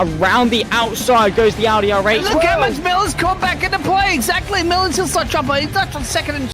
Around the outside goes the Audi R8. Look how much Miller's caught back into play. Exactly. Miller's still start dropping. He's not on second and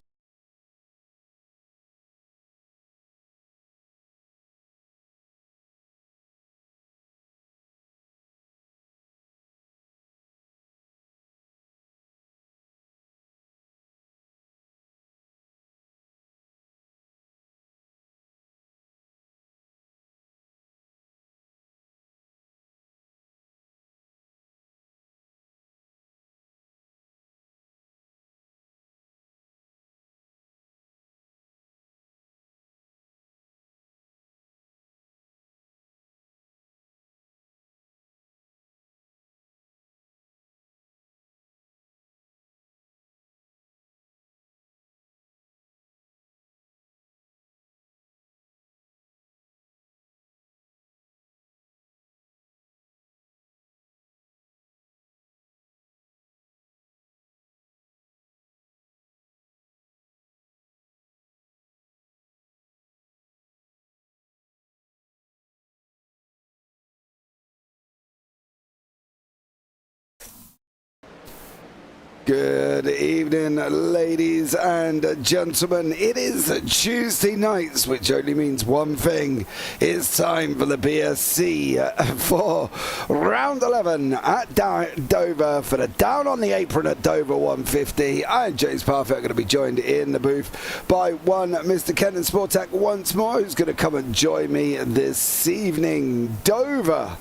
Good evening, ladies and gentlemen. It is Tuesday nights, which only means one thing. It's time for the BSC for round 11 at Dover for the Down on the Apron at Dover 150. I'm James Parfitt. I'm going to be joined in the booth by one Mr. Kenton Sportak once more, who's going to come and join me this evening. Dover.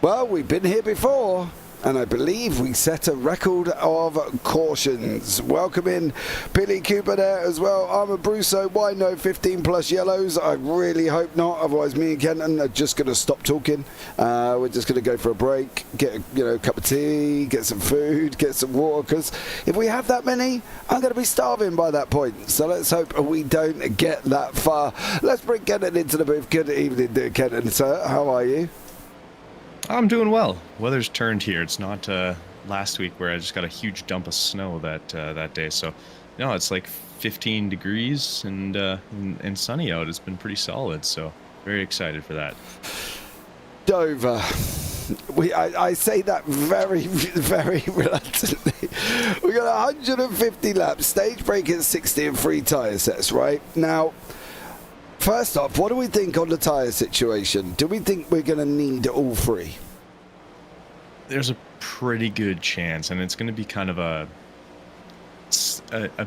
Well, we've been here before, and I believe we set a record of cautions. Welcome in Billy Cooper there as well. Armour Brusso, why no 15 plus yellows? I really hope not, otherwise me and Kenton are just going to stop talking. We're just going to go for a break, get a cup of tea, get some food, get some water, because if we have that many, I'm going to be starving by that point. So let's hope we don't get that far. Let's bring Kenton into the booth. Good evening, dear Kenton, sir. How are you? I'm doing well. Weather's turned here. It's not last week where I just got a huge dump of snow that day. So, no, it's like 15 degrees and sunny out. It's been pretty solid. So, very excited for that. Dover. I say that very, very reluctantly. We got 150 laps, stage break at 60 and 3 tyre sets, right? Now, first off, what do we think on the tyre situation? Do we think we're going to need all 3? There's a pretty good chance, and it's going to be kind of a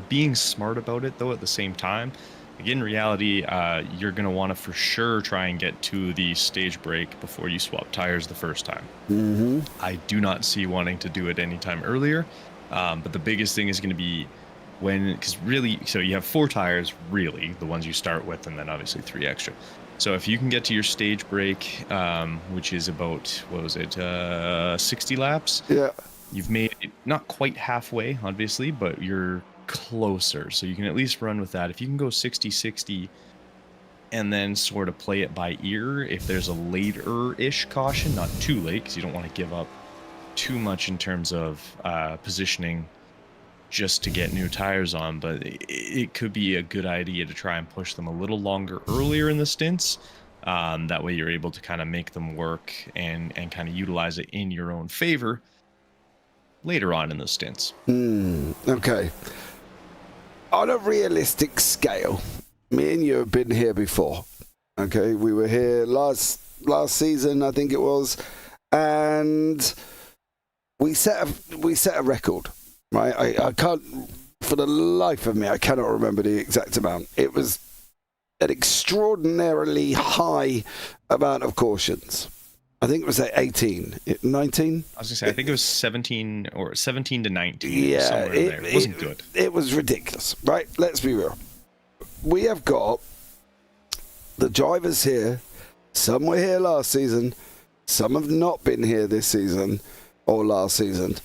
being smart about it, though, at the same time. Again, in reality, you're going to want to for sure try and get to the stage break before you swap tires the first time. Mm-hmm. I do not see wanting to do it anytime earlier, but the biggest thing is going to be because really, so you have 4 tires, really, the ones you start with, and then obviously 3 extra. So if you can get to your stage break, which is about, 60 laps? Yeah. You've made it not quite halfway, obviously, but you're closer. So you can at least run with that. If you can go 60-60 and then sort of play it by ear, if there's a later-ish caution, not too late, because you don't want to give up too much in terms of positioning just to get new tires on, but it could be a good idea to try and push them a little longer earlier in the stints. That way you're able to kind of make them work and kind of utilize it in your own favor later on in the stints. Okay. On a realistic scale, me and you have been here before. Okay, we were here last season, I think it was, and we set a record. Right, I can't, for the life of me, I cannot remember the exact amount. It was an extraordinarily high amount of cautions. I think it was at 18, 19? I was going to say, I think it was 17 or 17 to 19. Yeah, somewhere in there. It wasn't good. It was ridiculous, right? Let's be real. We have got the drivers here. Some were here last season. Some have not been here this season or last season.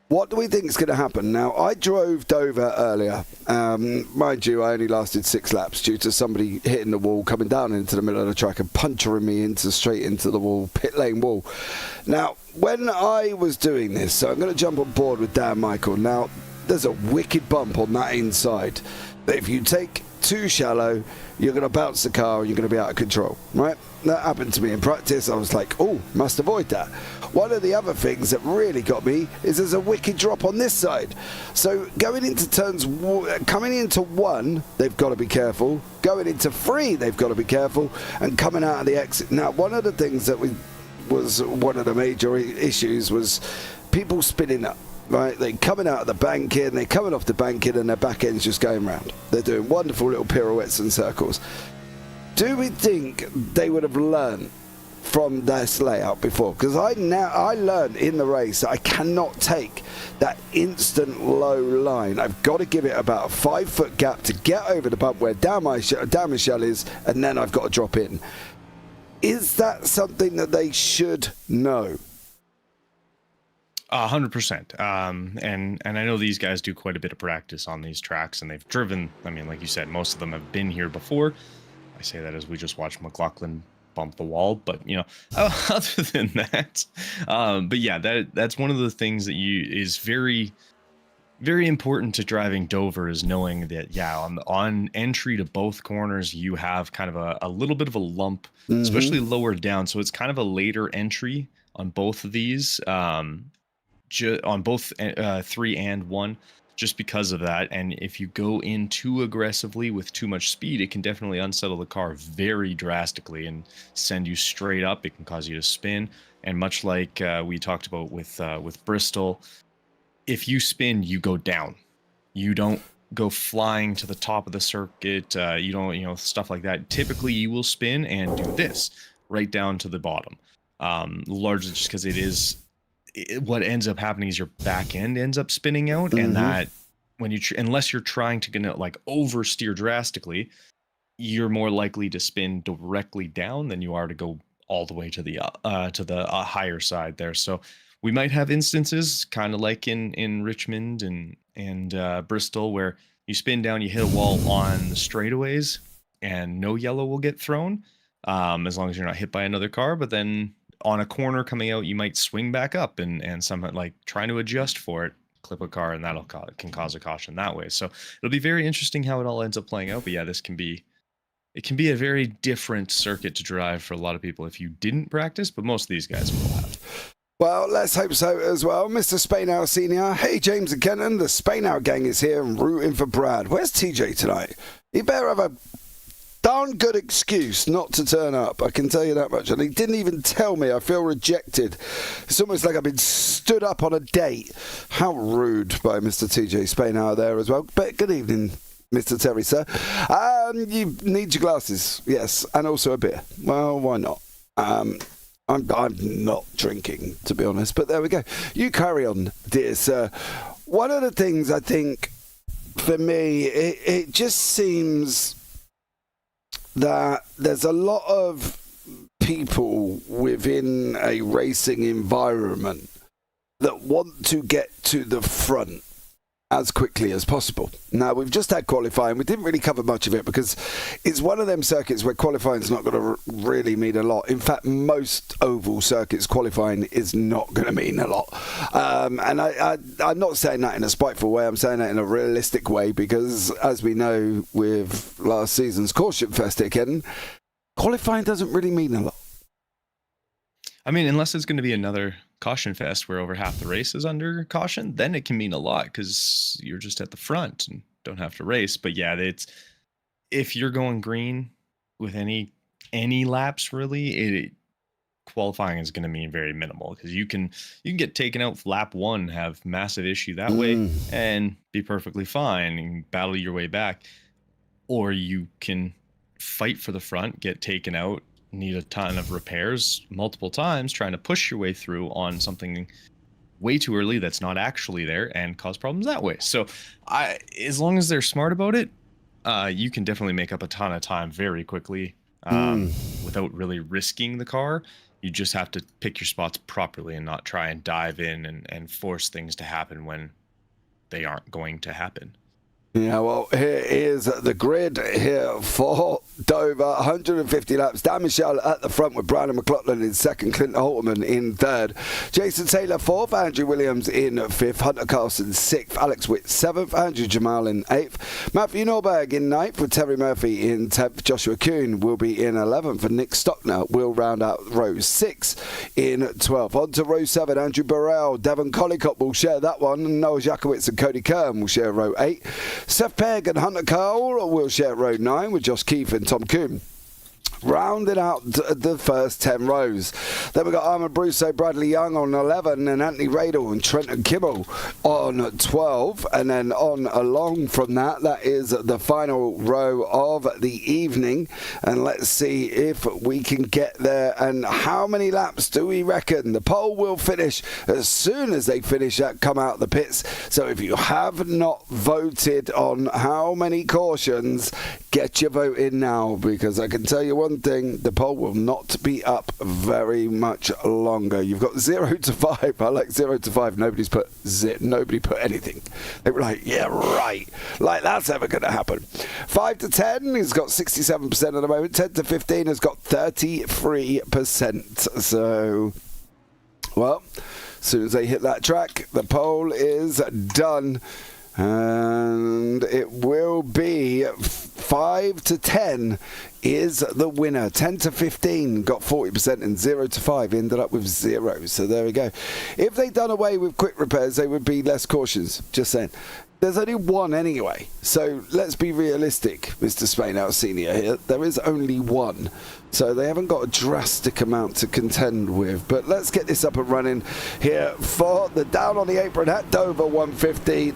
What do we think is going to happen? Now, I drove Dover earlier. Mind you, I only lasted 6 laps due to somebody hitting the wall, coming down into the middle of the track and puncturing me straight into the wall, pit lane wall. Now, when I was doing this, so I'm going to jump on board with Dan Michael. Now, there's a wicked bump on that inside. But if you take too shallow, you're going to bounce the car and you're going to be out of control, right? That happened to me in practice. I was like, oh, must avoid that. One of the other things that really got me is there's a wicked drop on this side. So going into turns, coming into 1, they've got to be careful. Going into 3, they've got to be careful. And coming out of the exit. Now, one of the things that was one of the major issues was people spinning up. Right, they're coming out of the banking, they're coming off the banking, and their back end's just going round. They're doing wonderful little pirouettes and circles. Do we think they would have learned from this layout before? Because I learned in the race that I cannot take that instant low line. I've got to give it about a 5-foot gap to get over the bump where down my shell is, and then I've got to drop in. Is that something that they should know? 100%. And I know these guys do quite a bit of practice on these tracks, and they've driven. I mean, like you said, most of them have been here before. I say that as we just watched McLaughlin bump the wall, but you know, other than that, but yeah, that's one of the things that is very, very important to driving Dover, is knowing that, yeah, on entry to both corners, you have kind of a little bit of a lump, especially lower down. So it's kind of a later entry on both of these. On both 3 and 1, just because of that. And if you go in too aggressively with too much speed, it can definitely unsettle the car very drastically and send you straight up. It can cause you to spin. And much like we talked about with Bristol, if you spin, you go down. You don't go flying to the top of the circuit. You don't, stuff like that. Typically, you will spin and do this right down to the bottom. Largely just because what ends up happening is your back end ends up spinning out, and that when you unless you're trying to oversteer drastically, you're more likely to spin directly down than you are to go all the way to the higher side there. So we might have instances kind of like in Richmond and Bristol, where you spin down, you hit a wall on the straightaways, and no yellow will get thrown, as long as you're not hit by another car. But then on a corner coming out, you might swing back up and somewhat like trying to adjust for it, clip a car, and can cause a caution that way. So it'll be very interesting how it all ends up playing out. But yeah, it can be a very different circuit to drive for a lot of people if you didn't practice, but most of these guys will have. Well, let's hope so as well. Mr. Spainow Senior. Hey, James and Kenton, the Spainow gang is here and rooting for Brad. Where's TJ tonight? He better have a darn good excuse not to turn up, I can tell you that much. And he didn't even tell me. I feel rejected. It's almost like I've been stood up on a date. How rude by Mr. TJ Spainow there as well. But good evening, Mr. Terry, sir. You need your glasses, yes, and also a beer. Well, why not? I'm not drinking, to be honest, but there we go. You carry on, dear sir. One of the things I think, for me, it just seems that there's a lot of people within a racing environment that want to get to the front as quickly as possible. Now, we've just had qualifying. We didn't really cover much of it because it's one of them circuits where qualifying is not going to really mean a lot. In fact, most oval circuits, qualifying is not going to mean a lot. And I'm not saying that in a spiteful way. I'm saying that in a realistic way because, as we know with last season's Caution Fest here, Kenton, qualifying doesn't really mean a lot. I mean, unless it's going to be another Caution Fest where over half the race is under caution, then it can mean a lot because you're just at the front and don't have to race. But yeah, if you're going green with any laps, really, qualifying is going to mean very minimal because you can get taken out lap 1, have massive issue that way, and be perfectly fine and battle your way back, or you can fight for the front, get taken out, need a ton of repairs multiple times, trying to push your way through on something way too early that's not actually there and cause problems that way. So as long as they're smart about it, you can definitely make up a ton of time very quickly without really risking the car. You just have to pick your spots properly and not try and dive in and force things to happen when they aren't going to happen. Yeah, well, here is the grid here for Dover. 150 laps. Dan Michel at the front with Brandon McLaughlin in second, Clinton Holtman in third, Jason Taylor fourth, Andrew Williams in fifth, Hunter Carlson sixth, Alex Witt seventh, Andrew Jamal in eighth, Matthew Norberg in ninth with Terry Murphy in 10th, Joshua Kuhn will be in 11th, and Nick Stockner will round out row 6 in 12th. On to row 7, Andrew Burrell, Devon Collicott will share that one, Noah Jakowitz and Cody Kern will share row 8. Seth Pegg and Hunter Cole will share row 9 with Josh Keefe and Tom Coombe. Rounding out the first 10 rows. Then we've got Armand Brousseau, Bradley Young on 11, and Anthony Radel and Trenton Kimmel on 12. And then on along from that, that is the final row of the evening. And let's see if we can get there. And how many laps do we reckon? The poll will finish as soon as they finish that, come out the pits. So if you have not voted on how many cautions, get your vote in now, because I can tell you one thing, the poll will not be up very much longer. You've got 0 to 5. I like 0 to 5. Nobody put anything. They were like, yeah, right. Like that's ever going to happen. 5 to 10 has got 67% at the moment. 10 to 15 has got 33%. So, well, as soon as they hit that track, the poll is done. And it will be 5 to 10 is the winner. 10 to 15 got 40%, and 0 to 5 ended up with 0. So there we go. If they'd done away with quick repairs, they would be less cautious. Just saying. There's only one anyway. So let's be realistic, Mr. Spainhouse Senior here. There is only one. So they haven't got a drastic amount to contend with. But let's get this up and running here for the Down on the Apron at Dover 150.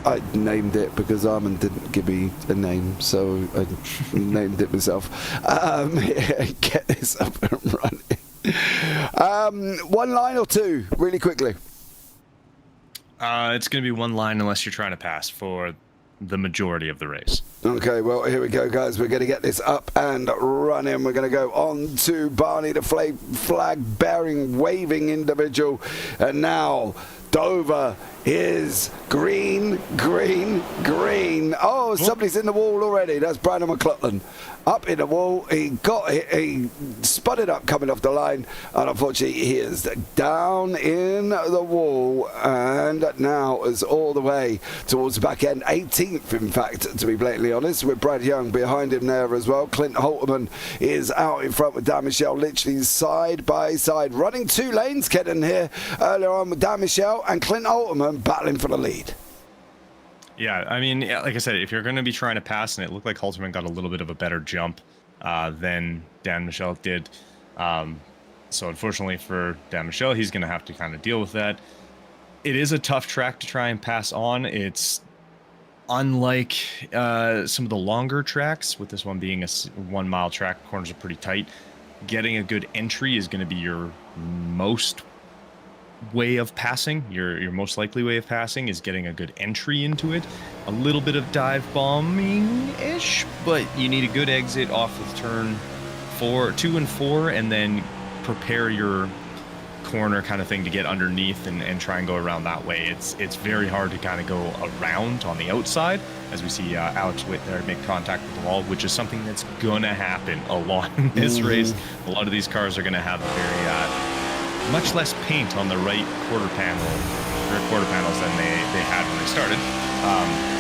I named it because Armand didn't give me a name, so I named it myself. Get this up and running. One line or two, really quickly? It's going to be one line unless you're trying to pass for the majority of the race. Okay, well, here we go, guys. We're going to get this up and running. We're going to go on to Barney, the flag-bearing, waving individual. And now Dover is green, green, green. Oh, somebody's in the wall already. That's Brandon McLaughlin. Up in the wall. He spotted up coming off the line. And unfortunately, he is down in the wall. And now is all the way towards the back end. 18th, in fact, to be blatantly honest, with Brad Young behind him there as well. Clint Holtman is out in front with Dan Michel, literally side by side. Running 2 lanes, Kenton here. Earlier on with Dan Michel and Clint Holtman battling for the lead. Yeah, I mean, like I said, if you're going to be trying to pass, and it looked like Halterman got a little bit of a better jump than Dan Michel did. So unfortunately for Dan Michel, he's going to have to kind of deal with that. It is a tough track to try and pass on. It's unlike some of the longer tracks, with this one being a 1 mile track, corners are pretty tight. Getting a good entry is going to be your most way of passing. Your most likely way of passing is getting a good entry into it. A little bit of dive bombing-ish, but you need a good exit off of turn 2 and 4, and then prepare your corner kind of thing to get underneath and try and go around that way. It's very hard to kind of go around on the outside, as we see Alex Witt there make contact with the wall, which is something that's gonna happen a lot in this race. A lot of these cars are gonna have a very much less paint on the right quarter panels than they had when they started.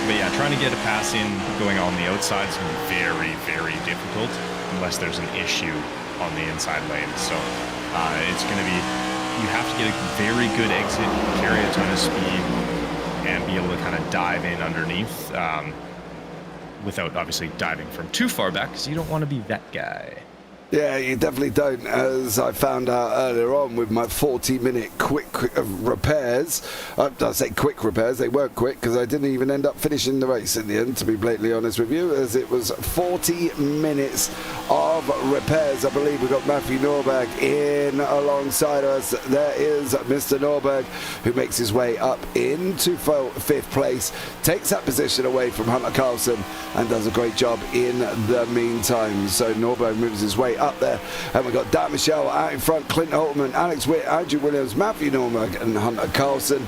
But yeah, trying to get a pass in going on the outside is going to be very, very difficult unless there's an issue on the inside lane. So it's going to be, you have to get a very good exit, carry a ton of speed, and be able to kind of dive in underneath without obviously diving from too far back, because you don't want to be that guy. Yeah, you definitely don't, as I found out earlier on with my 40-minute quick repairs. I say quick repairs, they weren't quick because I didn't even end up finishing the race in the end, to be blatantly honest with you, as it was 40 minutes of repairs. I believe we've got Matthew Norberg in alongside us. There is Mr. Norberg, who makes his way up into 5th place, takes that position away from Hunter Carlson, and does a great job in the meantime. So Norberg moves his way up there, and we've got Dan Michel out in front, Clint Holtman, Alex Witt, Andrew Williams, Matthew Norberg, and Hunter Carlson.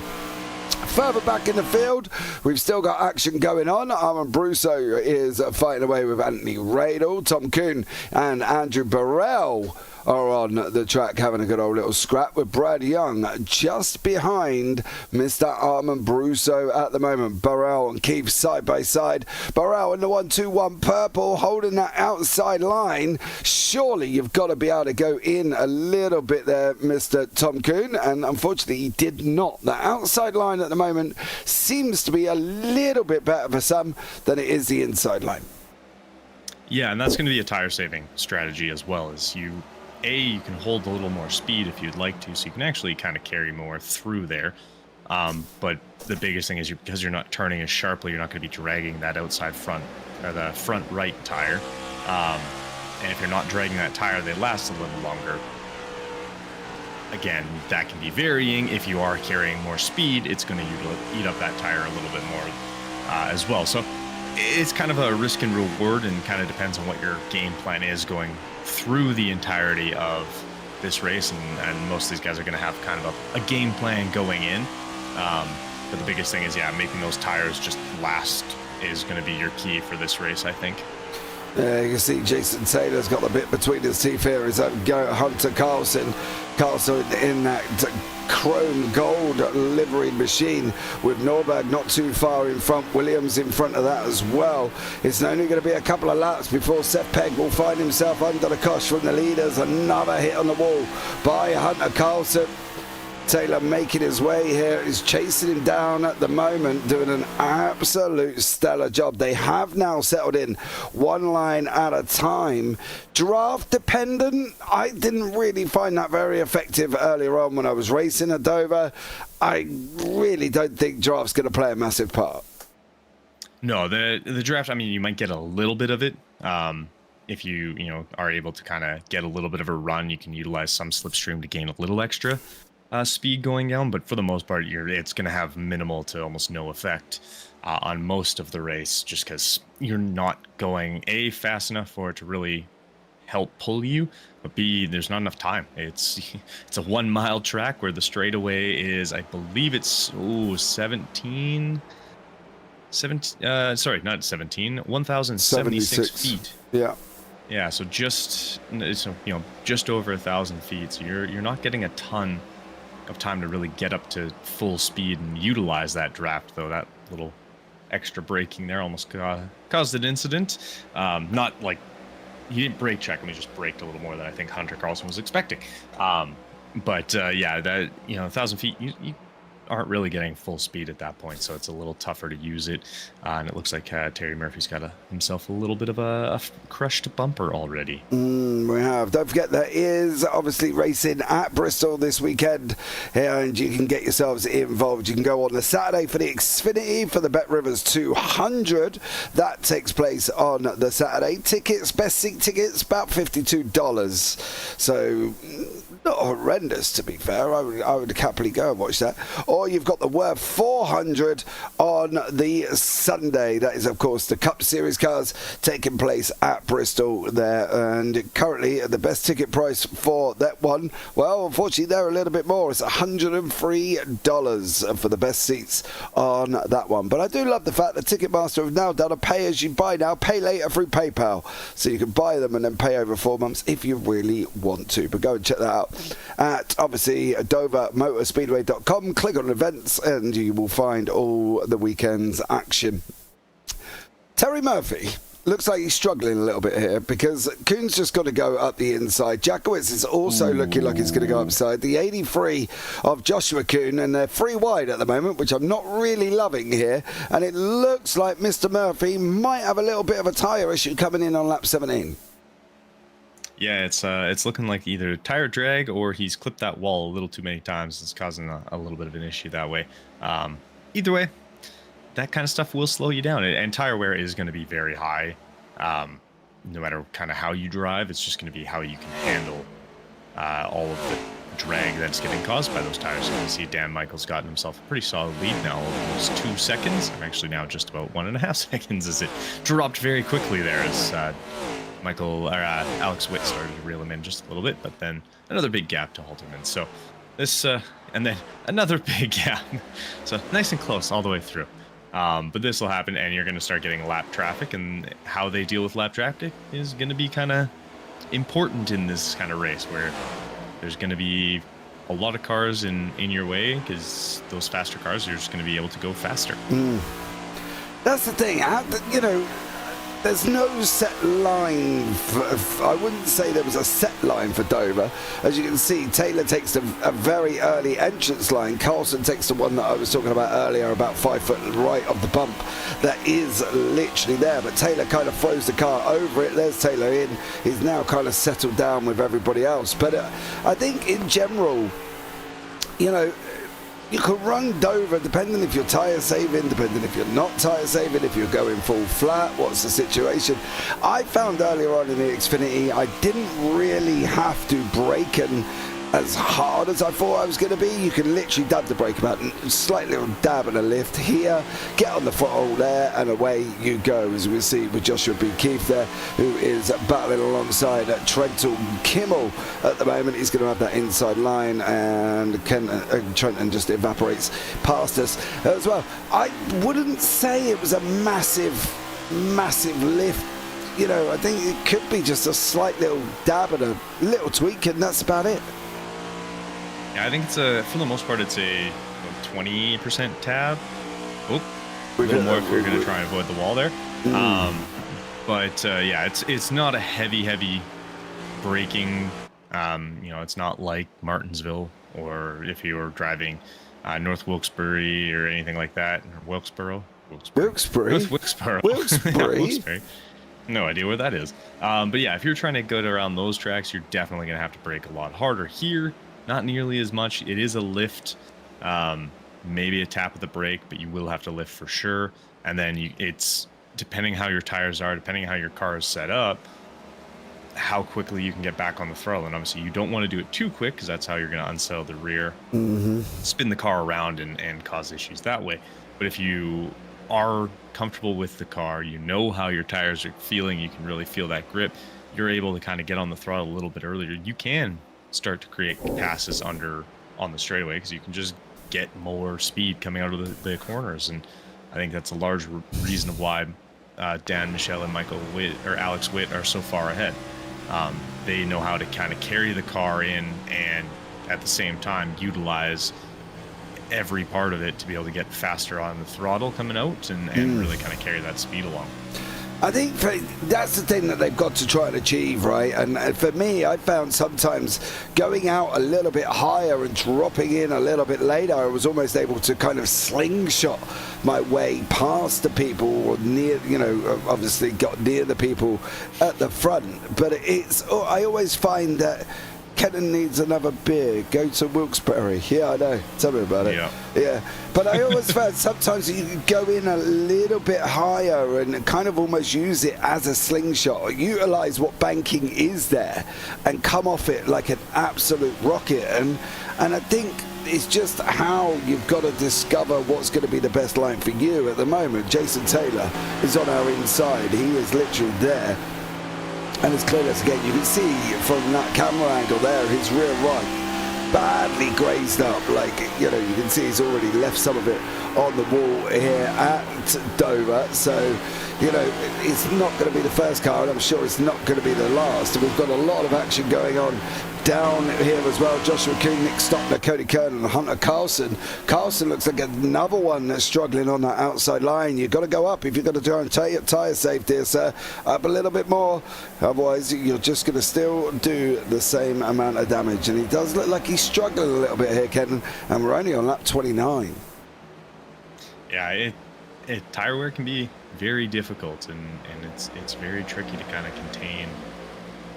Further back in the field, we've still got action going on. Armand Brusso is fighting away with Anthony Radel. Tom Kuhn and Andrew Burrell are on the track having a good old little scrap with Brad Young just behind Mr. Armand Brusso at the moment. Burrell and Keith side by side. Burrell in the 1-2-1 purple holding that outside line. Surely you've got to be able to go in a little bit there, Mr. Tom Kuhn, and unfortunately he did not. The outside line at the moment seems to be a little bit better for some than it is the inside line. Yeah, and that's going to be a tire saving strategy as well, as you can hold a little more speed if you'd like to, so you can actually kind of carry more through there. But the biggest thing is because you're not turning as sharply, you're not going to be dragging that outside front or the front right tire. And if you're not dragging that tire, they last a little longer. Again, that can be varying. If you are carrying more speed, it's going to eat up that tire a little bit more as well. So it's kind of a risk and reward, and kind of depends on what your game plan is going through the entirety of this race, and most of these guys are going to have kind of a game plan going in. But the biggest thing is, making those tires just last is going to be your key for this race, I think. You can see Jason Taylor's got the bit between his teeth here. Is Hunter Carlson in that chrome gold livery machine with Norberg not too far in front, Williams in front of that as well. It's only going to be a couple of laps before Seth Pegg will find himself under the cosh from the leaders. Another hit on the wall by Hunter Carlson. Taylor making his way here, is chasing him down at the moment, doing an absolute stellar job. They have now settled in one line at a time. Draft dependent, I didn't really find that very effective earlier on when I was racing at Dover. I really don't think draft's going to play a massive part. No, the draft, I mean, you might get a little bit of it. If you are able to kind of get a little bit of a run, you can utilize some slipstream to gain a little extra speed going down, but for the most part, it's going to have minimal to almost no effect on most of the race, just because you're not going A, fast enough for it to really help pull you, but B, there's not enough time. It's a 1 mile track where the straightaway is, I believe it's 1,076 feet. Yeah, so just over 1,000 feet. So you're not getting a ton of time to really get up to full speed and utilize that draft, though. That little extra braking there almost caused an incident. Not like he didn't brake check him, he just braked a little more than I think Hunter Carlson was expecting. But 1,000 feet, you aren't really getting full speed at that point, so it's a little tougher to use it. And it looks like Terry Murphy's got himself a little bit of a crushed bumper already. We have. Don't forget, there is obviously racing at Bristol this weekend, and you can get yourselves involved. You can go on the Saturday for the Xfinity for the Bet Rivers 200. That takes place on the Saturday. Tickets, best seat tickets, about $52. So not horrendous, to be fair. I would happily go and watch that. Or you've got the Worth 400 on the Sunday. That is, of course, the Cup Series cars taking place at Bristol there. And currently, the best ticket price for that one, well, unfortunately, they're a little bit more. It's $103 for the best seats on that one. But I do love the fact that Ticketmaster have now done a pay-as-you-buy now, pay later through PayPal. So you can buy them and then pay over 4 months if you really want to. But go and check that out at, obviously, DoverMotorspeedway.com. Click on events and you will find all the weekend's action. Terry Murphy looks like he's struggling a little bit here because Kuhn's just got to go up the inside. Jackowitz is also looking like he's going to go upside. The 83 of Joshua Kuhn, and they're 3 wide at the moment, which I'm not really loving here. And it looks like Mr. Murphy might have a little bit of a tyre issue coming in on lap 17. Yeah, it's looking like either tire drag or he's clipped that wall a little too many times. It's causing a little bit of an issue that way. Either way, that kind of stuff will slow you down. And tire wear is going to be very high. No matter kind of how you drive, it's just going to be how you can handle all of the drag that's getting caused by those tires. So you can see Dan Michael's gotten himself a pretty solid lead now, almost 2 seconds. I'm actually now just about 1.5 seconds as it dropped very quickly there as Alex Witt started to reel him in just a little bit, but then another big gap to halt him in. So this and then another big gap. So nice and close all the way through. But this will happen, and you're going to start getting lap traffic, and how they deal with lap traffic is going to be kind of important in this kind of race, where there's going to be a lot of cars in your way, because those faster cars are just going to be able to go faster. That's the thing. You know, there's no set line. I wouldn't say there was a set line for Dover. As you can see, Taylor takes a very early entrance line. Carlson takes the one that I was talking about earlier, about 5 foot right of the bump. That is literally there, but Taylor kind of throws the car over it. There's Taylor in. He's now kind of settled down with everybody else. But I think in general, you know, you can run Dover depending if you're tyre saving, depending if you're not tyre saving, if you're going full flat, what's the situation. I found earlier on in the Xfinity, I didn't really have to brake and as hard as I thought I was going to be. You can literally dab the brake about a slight little dab and a lift here, get on the throttle there, and away you go, as we see with Joshua B. Keefe there, who is battling alongside Trenton Kimmel at the moment. He's going to have that inside line, and Trenton just evaporates past us as well. I wouldn't say it was a massive lift. You know, I think it could be just a slight little dab and a little tweak, and that's about it. Yeah, I think it's for the most part, it's a 20% tab. Oh, a little more if we're going to try and avoid the wall there. But yeah, it's not a heavy braking. You know, it's not like Martinsville, or if you were driving North Wilkes-Barre or anything like that, or Wilkesboro. Wilkes-Barre? Wilkes-Barre. No idea where that is. But yeah, if you're trying to go around those tracks, you're definitely going to have to brake a lot harder. Here, not nearly as much. It is a lift, maybe a tap of the brake, but you will have to lift for sure. And then it's depending how your tires are, depending how your car is set up, how quickly you can get back on the throttle. And obviously you don't want to do it too quick, because that's how you're going to unsettle the rear, spin the car around and cause issues that way. But if you are comfortable with the car, you know how your tires are feeling, you can really feel that grip, you're able to kind of get on the throttle a little bit earlier. You can start to create passes on the straightaway, because you can just get more speed coming out of the corners. And I think that's a large reason of why Dan Michel and Alex Witt are so far ahead. They know how to kind of carry the car in, and at the same time utilize every part of it to be able to get faster on the throttle coming out, and really kind of carry that speed along. I think that's the thing that they've got to try and achieve, right? And for me, I found sometimes going out a little bit higher and dropping in a little bit later, I was almost able to kind of slingshot my way past the people, or near, you know, obviously got near the people at the front. But I always find that Kenton needs another beer. Go to Wilkes-Barre. Yeah, I know. Tell me about it. Yeah. But I always found sometimes you can go in a little bit higher and kind of almost use it as a slingshot, or utilize what banking is there and come off it like an absolute rocket. And I think it's just how you've got to discover what's going to be the best line for you at the moment. Jason Taylor is on our inside. He is literally there. And as clear as again, you can see from that camera angle there, his rear right badly grazed up. Like, you know, you can see he's already left some of it on the wall here at Dover. So, you know, it's not going to be the first car, and I'm sure it's not going to be the last. And we've got a lot of action going on down here as well. Joshua Kuhn, Nick Stockner, Cody Kernan, and Hunter Carlson. Carlson looks like another one that's struggling on that outside line. You've got to go up if you're going to try and tyre save there, sir. Up a little bit more. Otherwise, you're just going to still do the same amount of damage. And he does look like he's struggling a little bit here, Kenton. And we're only on lap 29. Yeah, tire wear can be very difficult, and it's very tricky to kind of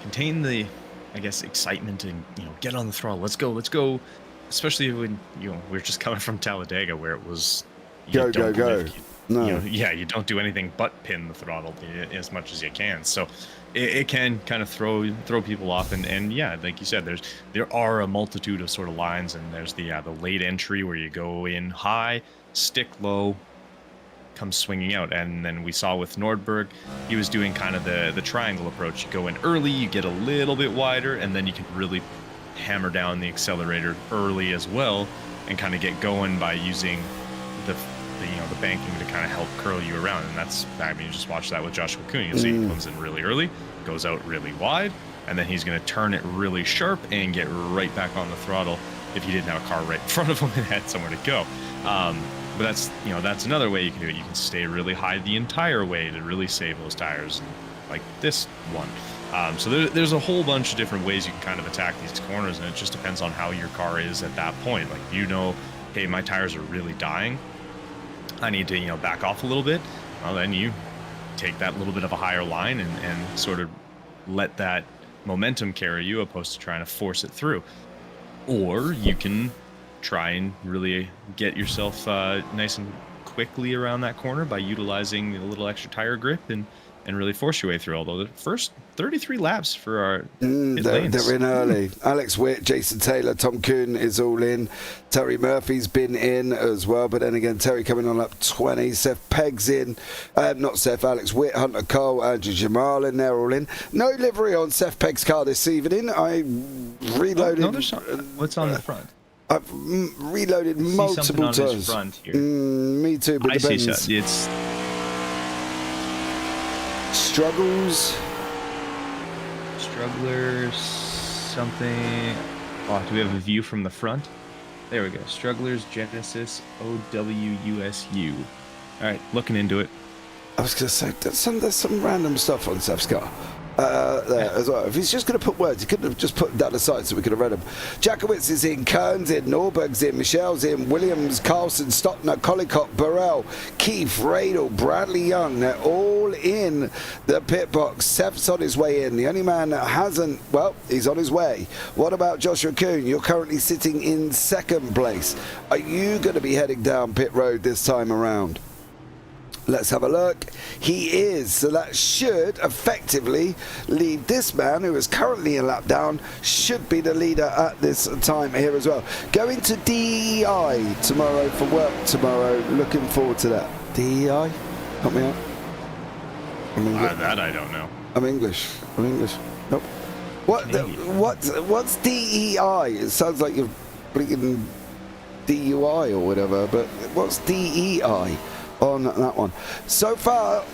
contain the, I guess, excitement, and, you know, get on the throttle. Let's go. Especially when, you know, we're just coming from Talladega, where it was go. No. You don't do anything but pin the throttle as much as you can. So it can kind of throw people off. And yeah, like you said, there are a multitude of sort of lines, and there's the late entry where you go in high, stick low, come swinging out. And then we saw with Nordberg, he was doing kind of the triangle approach. You go in early, you get a little bit wider, and then you can really hammer down the accelerator early as well and kind of get going by using the banking to kind of help curl you around. And that's, I mean, you just watch that with Joshua Kuhn. You'll see he comes in really early, goes out really wide, and then he's going to turn it really sharp and get right back on the throttle if he didn't have a car right in front of him and had somewhere to go. But that's, that's another way you can do it. You can stay really high the entire way to really save those tires, like this one. So there's a whole bunch of different ways you can kind of attack these corners, and it just depends on how your car is at that point. Like, hey, my tires are really dying, I need to, back off a little bit. Well, then you take that little bit of a higher line and sort of let that momentum carry you, opposed to trying to force it through. Or you can try and really get yourself nice and quickly around that corner by utilizing a little extra tire grip and really force your way through. Although the first 33 laps for our pit lanes. They're in early. Alex Witt, Jason Taylor, Tom Kuhn is all in. Terry Murphy's been in as well, but then again, Terry coming on lap 20. Seth Pegg's in. Not Seth, Alex Witt, Hunter Cole, Andrew Jamal in there, all in. No livery on Seth Pegg's car this evening. I reloaded. What's on the front? I've reloaded multiple times. times. Front here. Me too, but I see so. It's Strugglers, something. Oh, do we have a view from the front? There we go. Strugglers, Genesis, OWUSU. All right, looking into it. I was going to say, there's some random stuff on Seth's car. There as well. If he's just going to put words, he couldn't have just put them down the side so we could have read them. Jakowitz is in, Kearns in, Norberg's in, Michelle's in, Williams, Carlson, Stottner, Collicott, Burrell, Keith, Radel, Bradley Young. They're all in the pit box. Seth's on his way in. The only man that hasn't, well, he's on his way. What about Joshua Kuhn? You're currently sitting in second place. Are you going to be heading down pit road this time around? Let's have a look. He is. So that should effectively lead this man, who is currently a lap down, should be the leader at this time here as well. Going to DEI tomorrow for work tomorrow. Looking forward to that. DEI? Help me out. That I don't know. I'm English. Nope. What's DEI? It sounds like you're blinking DUI or whatever, but what's DEI? On that one. So far,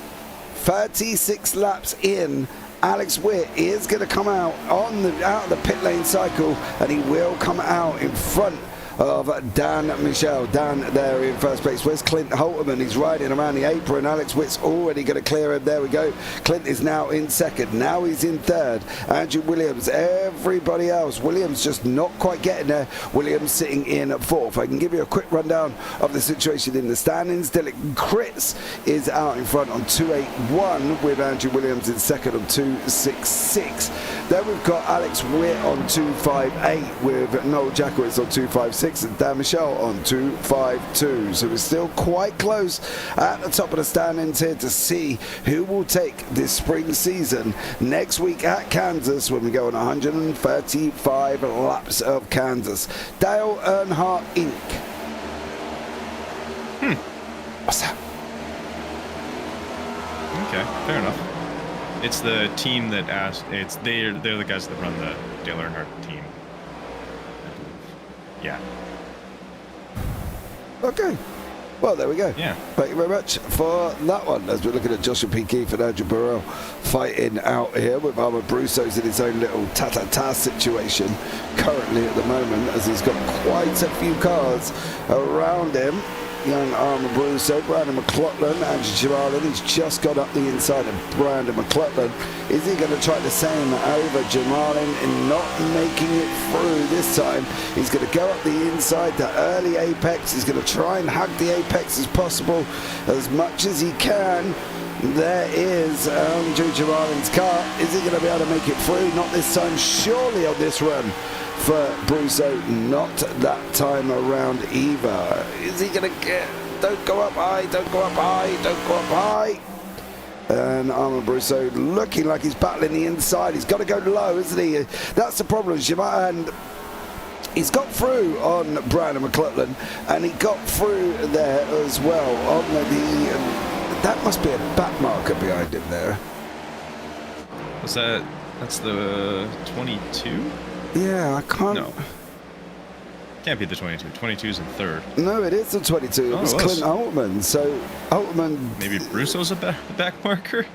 36 laps in, Alex Witt is going to come out of the pit lane cycle, and he will come out in front of Dan Michel. Dan there in first place. Where's Clint Holterman? He's riding around the apron. Alex Witt's already going to clear him. There we go. Clint is now in second. Now he's in third. Andrew Williams. Everybody else. Williams just not quite getting there. Williams sitting in at fourth. I can give you a quick rundown of the situation in the standings. Dylan Kritz is out in front on 281 with Andrew Williams in second on 266. Then we've got Alex Witt on 258 with Noel Jakowitz on 256. And Dan Michel on 252. So we're still quite close at the top of the standings here to see who will take this spring season next week at Kansas, when we go on 135 laps of Kansas. Dale Earnhardt Inc. What's that? Okay, fair enough. It's the team that asked. They're the guys that run the Dale Earnhardt team. Yeah. Okay. Well, there we go. Yeah. Thank you very much for that one. As we're looking at Joshua P. Keefe and Andrew Burrell fighting out here with Armand Brousseau's in his own little ta-ta-ta situation currently at the moment, as he's got quite a few cars around him. Young Armand Brousseau, Brandon McLaughlin, Andrew Jamalin. He's just got up the inside of Brandon McLaughlin. Is he going to try the same over Jamalin and not making it through this time? He's going to go up the inside, the early apex. He's going to try and hug the apex as possible, as much as he can. There is Andrew Jamalin's car. Is he going to be able to make it through? Not this time, surely, on this run for Brousseau. Not that time around either. Is he going to get... Don't go up high, don't go up high, don't go up high. And Armand Brousseau looking like he's battling the inside. He's got to go low, isn't he? That's the problem. And he's got through on Brandon McLaughlin, and he got through there as well on the that must be a back marker behind him there. What's that? That's the 22? Yeah, I can't. No. Can't be the 22. 22's in third. No, it is the 22. It was Clint Altman. So Altman. Maybe Brusso's a back marker.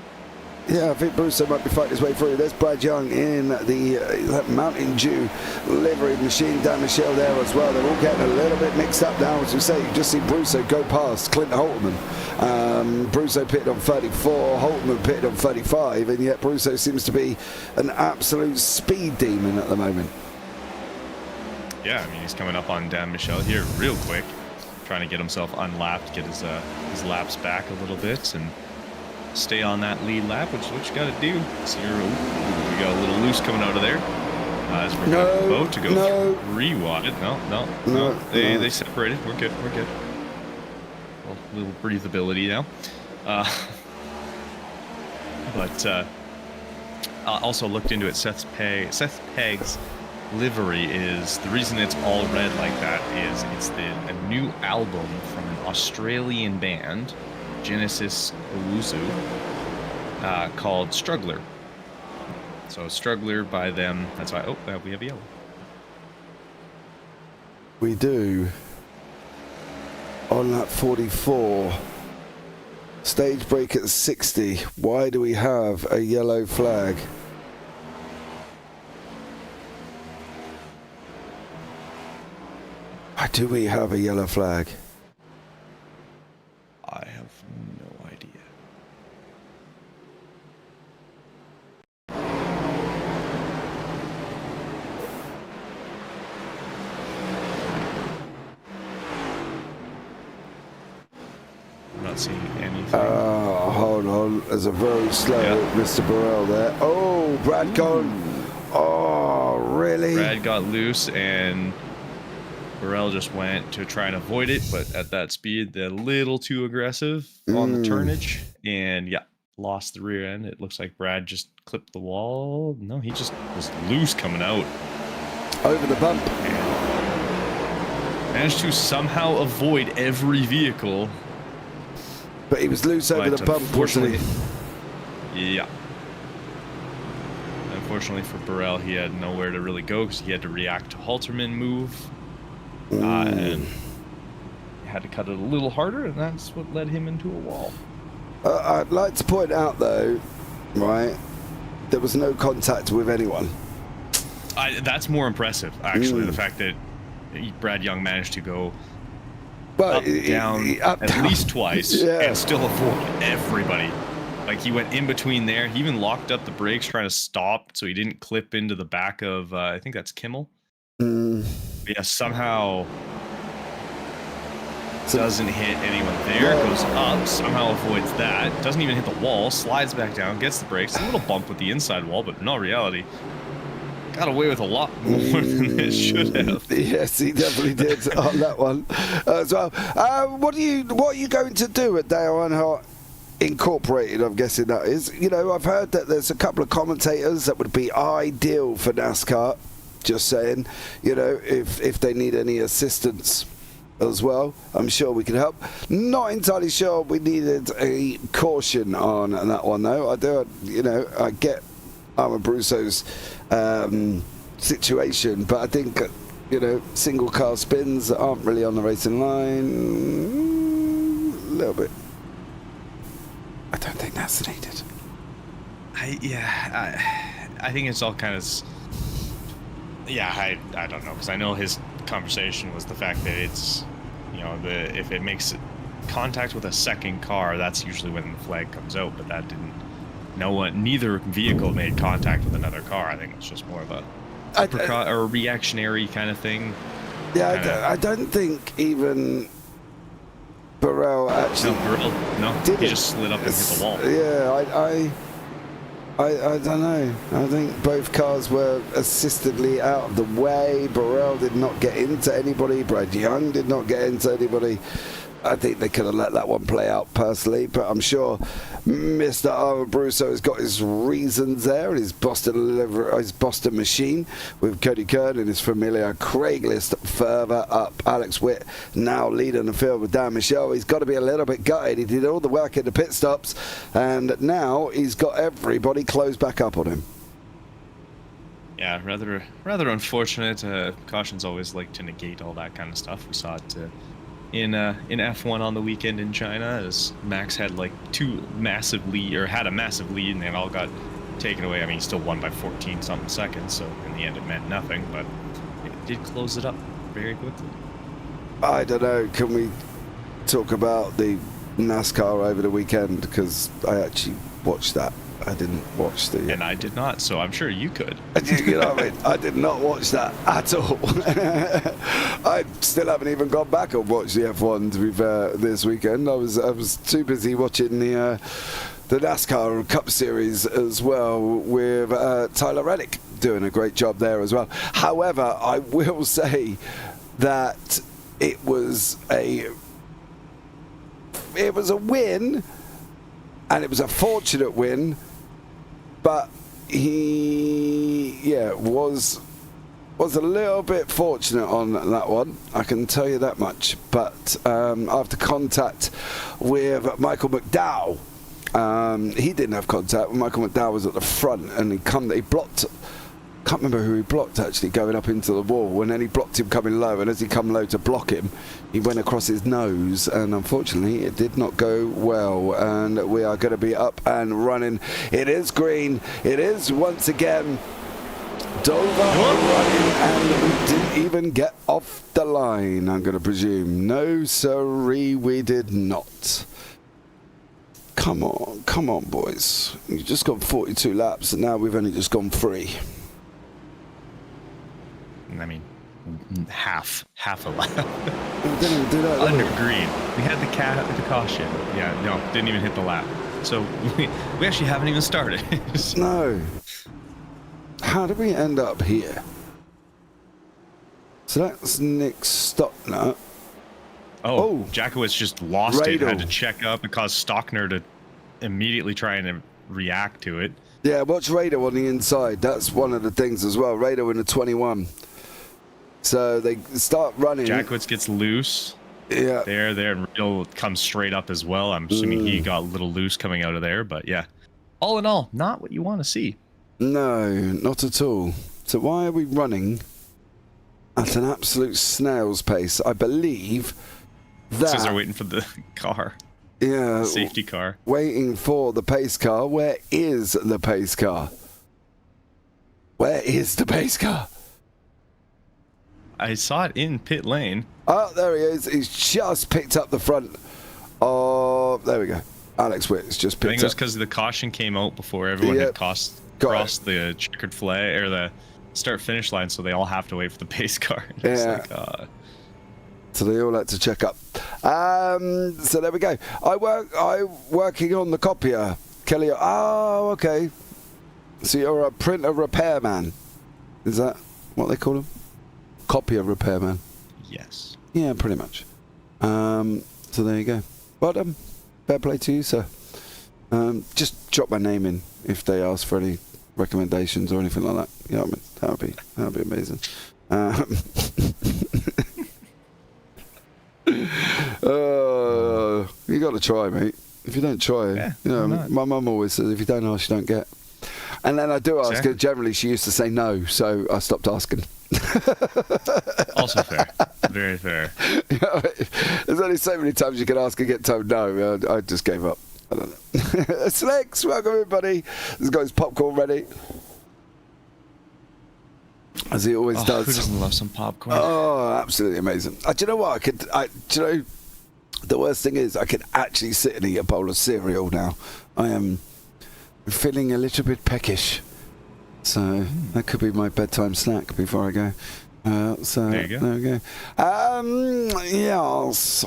Yeah, I think Brusso might be fighting his way through. There's Brad Young in the Mountain Dew livery machine. Dan Michelle there as well. They're all getting a little bit mixed up now. As we say, you just see Brusso go past Clint Holtman. Brusso pitted on 34, Holtman pitted on 35, and yet Brusso seems to be an absolute speed demon at the moment. Yeah, I mean, he's coming up on Dan Michelle here real quick, trying to get himself unlapped, get his laps back a little bit, and stay on that lead lap, which is what you got to do. So we got a little loose coming out of there. As we're about to go re-wide. No. They separated. We're good. A little breathability now. But also looked into it. Seth Pegg's livery is the reason it's all red like that is it's a new album from an Australian band, Genesis Owusu, called Struggler. So Struggler by them. That's why. Oh, we have yellow. We do. On lap 44. Stage break at 60. Why do we have a yellow flag? Why do we have a yellow flag? I have no idea. I'm not seeing anything. Hold on. There's a very slow Mr. Burrell there. Oh, Brad gone. Oh, really? Brad got loose and Burrell just went to try and avoid it, but at that speed, they're a little too aggressive on the turnage, and lost the rear end. It looks like Brad just clipped the wall. No, he just was loose coming out. Over the bump. And managed to somehow avoid every vehicle. But he was loose over the bump, wasn't he? Yeah. Unfortunately for Burrell, he had nowhere to really go because he had to react to Halterman move. And had to cut it a little harder, and that's what led him into a wall. I'd like to point out, though, right, there was no contact with anyone. That's more impressive, actually, the fact that Brad Young managed to go up, down least twice and still avoid everybody. Like, he went in between there. He even locked up the brakes trying to stop so he didn't clip into the back of, I think that's Kimmel. Yeah, somehow doesn't hit anyone there, goes up, somehow avoids that, doesn't even hit the wall, slides back down, gets the brakes, a little bump with the inside wall, but in all reality, got away with a lot more than it should have. Yes, he definitely did on that one as well. What are you going to do at Dale Earnhardt Incorporated? I'm guessing that is. You know, I've heard that there's a couple of commentators that would be ideal for NASCAR. Just saying, you know, if they need any assistance as well, I'm sure we can help. Not entirely sure we needed a caution on that one, though. I get Armor Brusso's situation, but I think, single car spins that aren't really on the racing line, a little bit. I don't think that's needed. I think it's all kind of... I don't know, because I know his conversation was the fact that it's, if it makes contact with a second car, that's usually when the flag comes out, but that didn't, neither vehicle made contact with another car. I think it's just more of a reactionary kind of thing. Yeah, I don't think even Burrell actually... He just slid up and hit the wall. Yeah, I don't know. I think both cars were assistedly out of the way. Burrell did not get into anybody. Brad Young did not get into anybody. I think they could have let that one play out personally, but I'm sure Mr. Armor Brusso has got his reasons there, and his Boston machine with Cody Kern and his familiar Craigslist further up. Alex Witt now leading the field with Dan Michelle. He's got to be a little bit gutted. He did all the work in the pit stops, and now he's got everybody closed back up on him. Yeah, rather unfortunate. Cautions always like to negate all that kind of stuff. We saw it in F1 on the weekend in China, as Max had like had a massive lead, and it all got taken away. I mean, he still won by 14 something seconds, so in the end it meant nothing, but it did close it up very quickly. I don't know. Can we talk about the NASCAR over the weekend? Because I actually watched that. I didn't watch the... And I did not, so I'm sure you could. You know what I mean? I did not watch that at all. I still haven't even gone back and watched the F1, to be fair, this weekend. I was too busy watching the NASCAR Cup Series as well, with Tyler Reddick doing a great job there as well. However, I will say that it was a win, and it was a fortunate win, but he was a little bit fortunate on that one, I can tell you that much. But after contact with Michael McDowell, he didn't have contact. Michael McDowell was at the front, and he blocked. Can't remember who he blocked, actually, going up into the wall, and then he blocked him coming low, and as he come low to block him, he went across his nose, and unfortunately it did not go well, and we are going to be up and running. It is green. It is once again Dover running, and we didn't even get off the line, I'm going to presume. No sirree, we did not. Come on boys, you've just gone 42 laps, and now we've only just gone 3. I mean, half a lap. We didn't even do that. Under green. We had the caution. Yeah, no, didn't even hit the lap. So we actually haven't even started. No. How did we end up here? So that's Nick Stockner. Oh, Jackowitz just lost Radel. it. Had to check up and caused Stockner to immediately try and react to it. Yeah, watch Radar on the inside. That's one of the things as well. Radar in the 21. So they start running. Jackowitz gets loose. Yeah. There, and Radel comes straight up as well. I'm assuming he got a little loose coming out of there, but yeah. All in all, not what you want to see. No, not at all. So why are we running at an absolute snail's pace? I believe that... Because they're waiting for the car. Yeah. The safety car. Waiting for the pace car. Where is the pace car? Where is the pace car? I saw it in pit lane. Oh, there he is. He's just picked up the front of... There we go. Alex Witt's just picked up. I think it was because the caution came out before everyone had crossed the checkered flag or the start-finish line, so they all have to wait for the pace car. Yeah. So they all had to check up. So there we go. I'm working on the copier. Kelly, oh, okay. So you're a printer repairman. Is that what they call him? Copier repairman. Yes. Yeah, pretty much. So there you go. Well, fair play to you, sir. Just drop my name in if they ask for any recommendations or anything like that. You know what I mean? That'd be amazing. You got to try, mate. If you don't try, my mum always says, if you don't ask, you don't get. And then I do ask her. Generally, she used to say no, so I stopped asking. Also fair. Very fair. You know, there's only so many times you can ask and get told no. I just gave up. I don't know. Slicks, welcome everybody. This guy's popcorn ready. As he always does. Who doesn't love some popcorn? Oh, absolutely amazing. Do you know what? Do you know, the worst thing is I could actually sit and eat a bowl of cereal now. I am feeling a little bit peckish. So that could be my bedtime snack before I go. So there you go. There we go. Yes.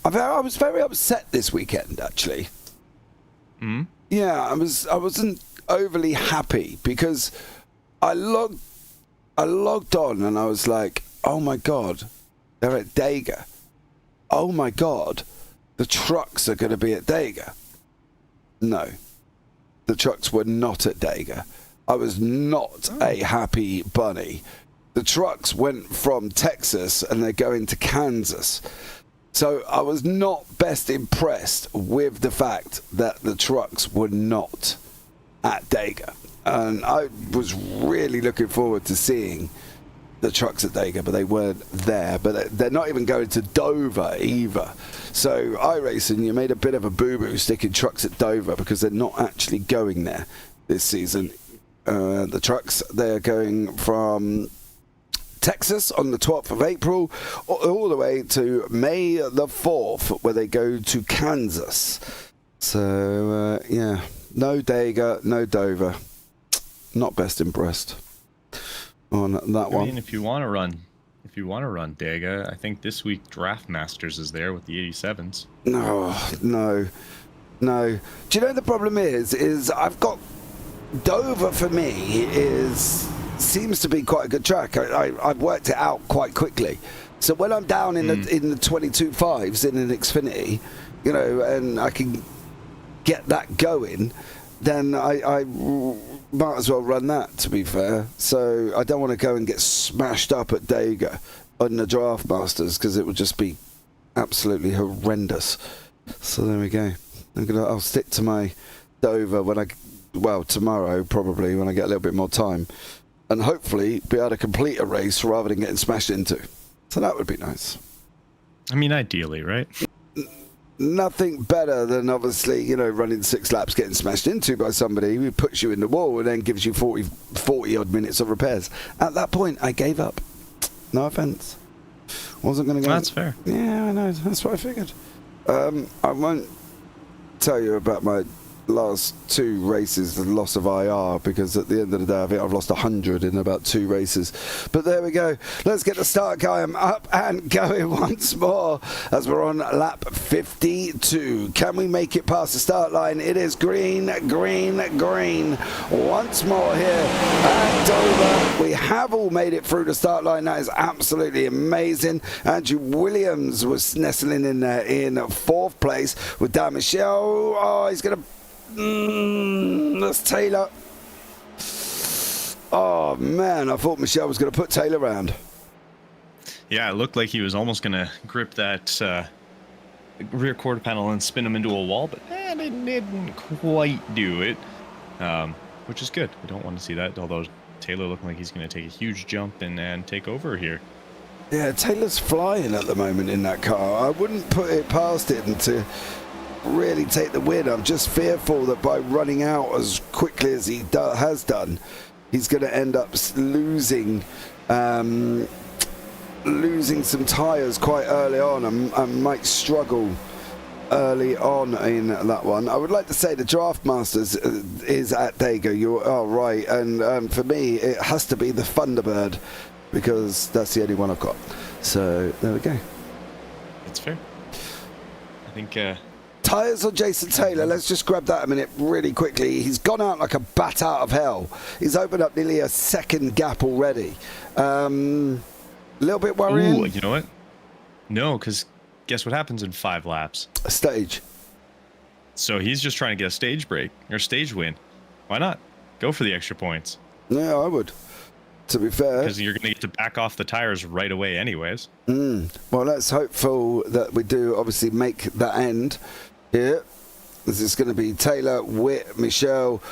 I was very upset this weekend, actually. Yeah, I wasn't overly happy because I logged on and I was like, oh my god, they're at Dega. Oh my god, the trucks are going to be at Dega. No, the trucks were not at Dega. I was not a happy bunny. The trucks went from Texas and they're going to Kansas. So I was not best impressed with the fact that the trucks were not at Dega. And I was really looking forward to seeing the trucks at Dega, but they weren't there. But they're not even going to Dover either. So iRacing, you made a bit of a boo-boo sticking trucks at Dover because they're not actually going there this season. The trucks, they're going from Texas on the 12th of April all the way to May the 4th, where they go to Kansas. So, yeah, no Dega, no Dover. Not best impressed on that one. I mean, if you want to run Dega, I think this week Draft Masters is there with the 87s. No. Do you know the problem is I've got Dover for me seems to be quite a good track. I've worked it out quite quickly. So when I'm down in the 22.5s in an Xfinity, you know, and I can get that going, then I might as well run that, to be fair. So I don't want to go and get smashed up at Dega on the Draft Masters because it would just be absolutely horrendous. So there we go. I'll stick to my Dover tomorrow probably when I get a little bit more time, and hopefully be able to complete a race rather than getting smashed into. So that would be nice. I mean, ideally, right? Nothing better than obviously, you know, running 6 laps, getting smashed into by somebody who puts you in the wall and then gives you 40 odd minutes of repairs. At that point, I gave up. No offence. Wasn't going to go. That's fair. Yeah, I know. That's what I figured. I won't tell you about my last 2 races, the loss of IR, because at the end of the day I think I've lost 100 in about 2 races. But there we go. Let's get the start going up and going once more as we're on lap 52. Can we make it past the start line? It is green once more here at Dover. We have all made it through the start line. That is absolutely amazing. Andrew Williams was nestling in there in 4th place with Dan Michel. Oh, he's going to that's Taylor. Oh man, I thought Michelle was going to put Taylor around. Yeah, it looked like he was almost going to grip that rear quarter panel and spin him into a wall, but it didn't quite do it, which is good. We don't want to see that, although Taylor looking like he's going to take a huge jump and take over here. Yeah, Taylor's flying at the moment in that car. I wouldn't put it past him to really take the win. I'm just fearful that by running out as quickly as he has done, he's going to end up losing some tyres quite early on and might struggle early on in that one. I would like to say the Draft Masters is at Dega. You are right, and for me it has to be the Thunderbird because that's the only one I've got. So there we go. That's fair. I think tyres on Jason Taylor, let's just grab that a minute really quickly. He's gone out like a bat out of hell. He's opened up nearly a second gap already. A little bit worrying. Ooh, you know what? No, because guess what happens in 5 laps? A stage. So he's just trying to get a stage break or stage win. Why not? Go for the extra points. Yeah, I would. To be fair. Because you're going to get to back off the tires right away anyways. Well, let's hopeful that we do obviously make that end here. This is going to be Taylor, Witt, Michelle,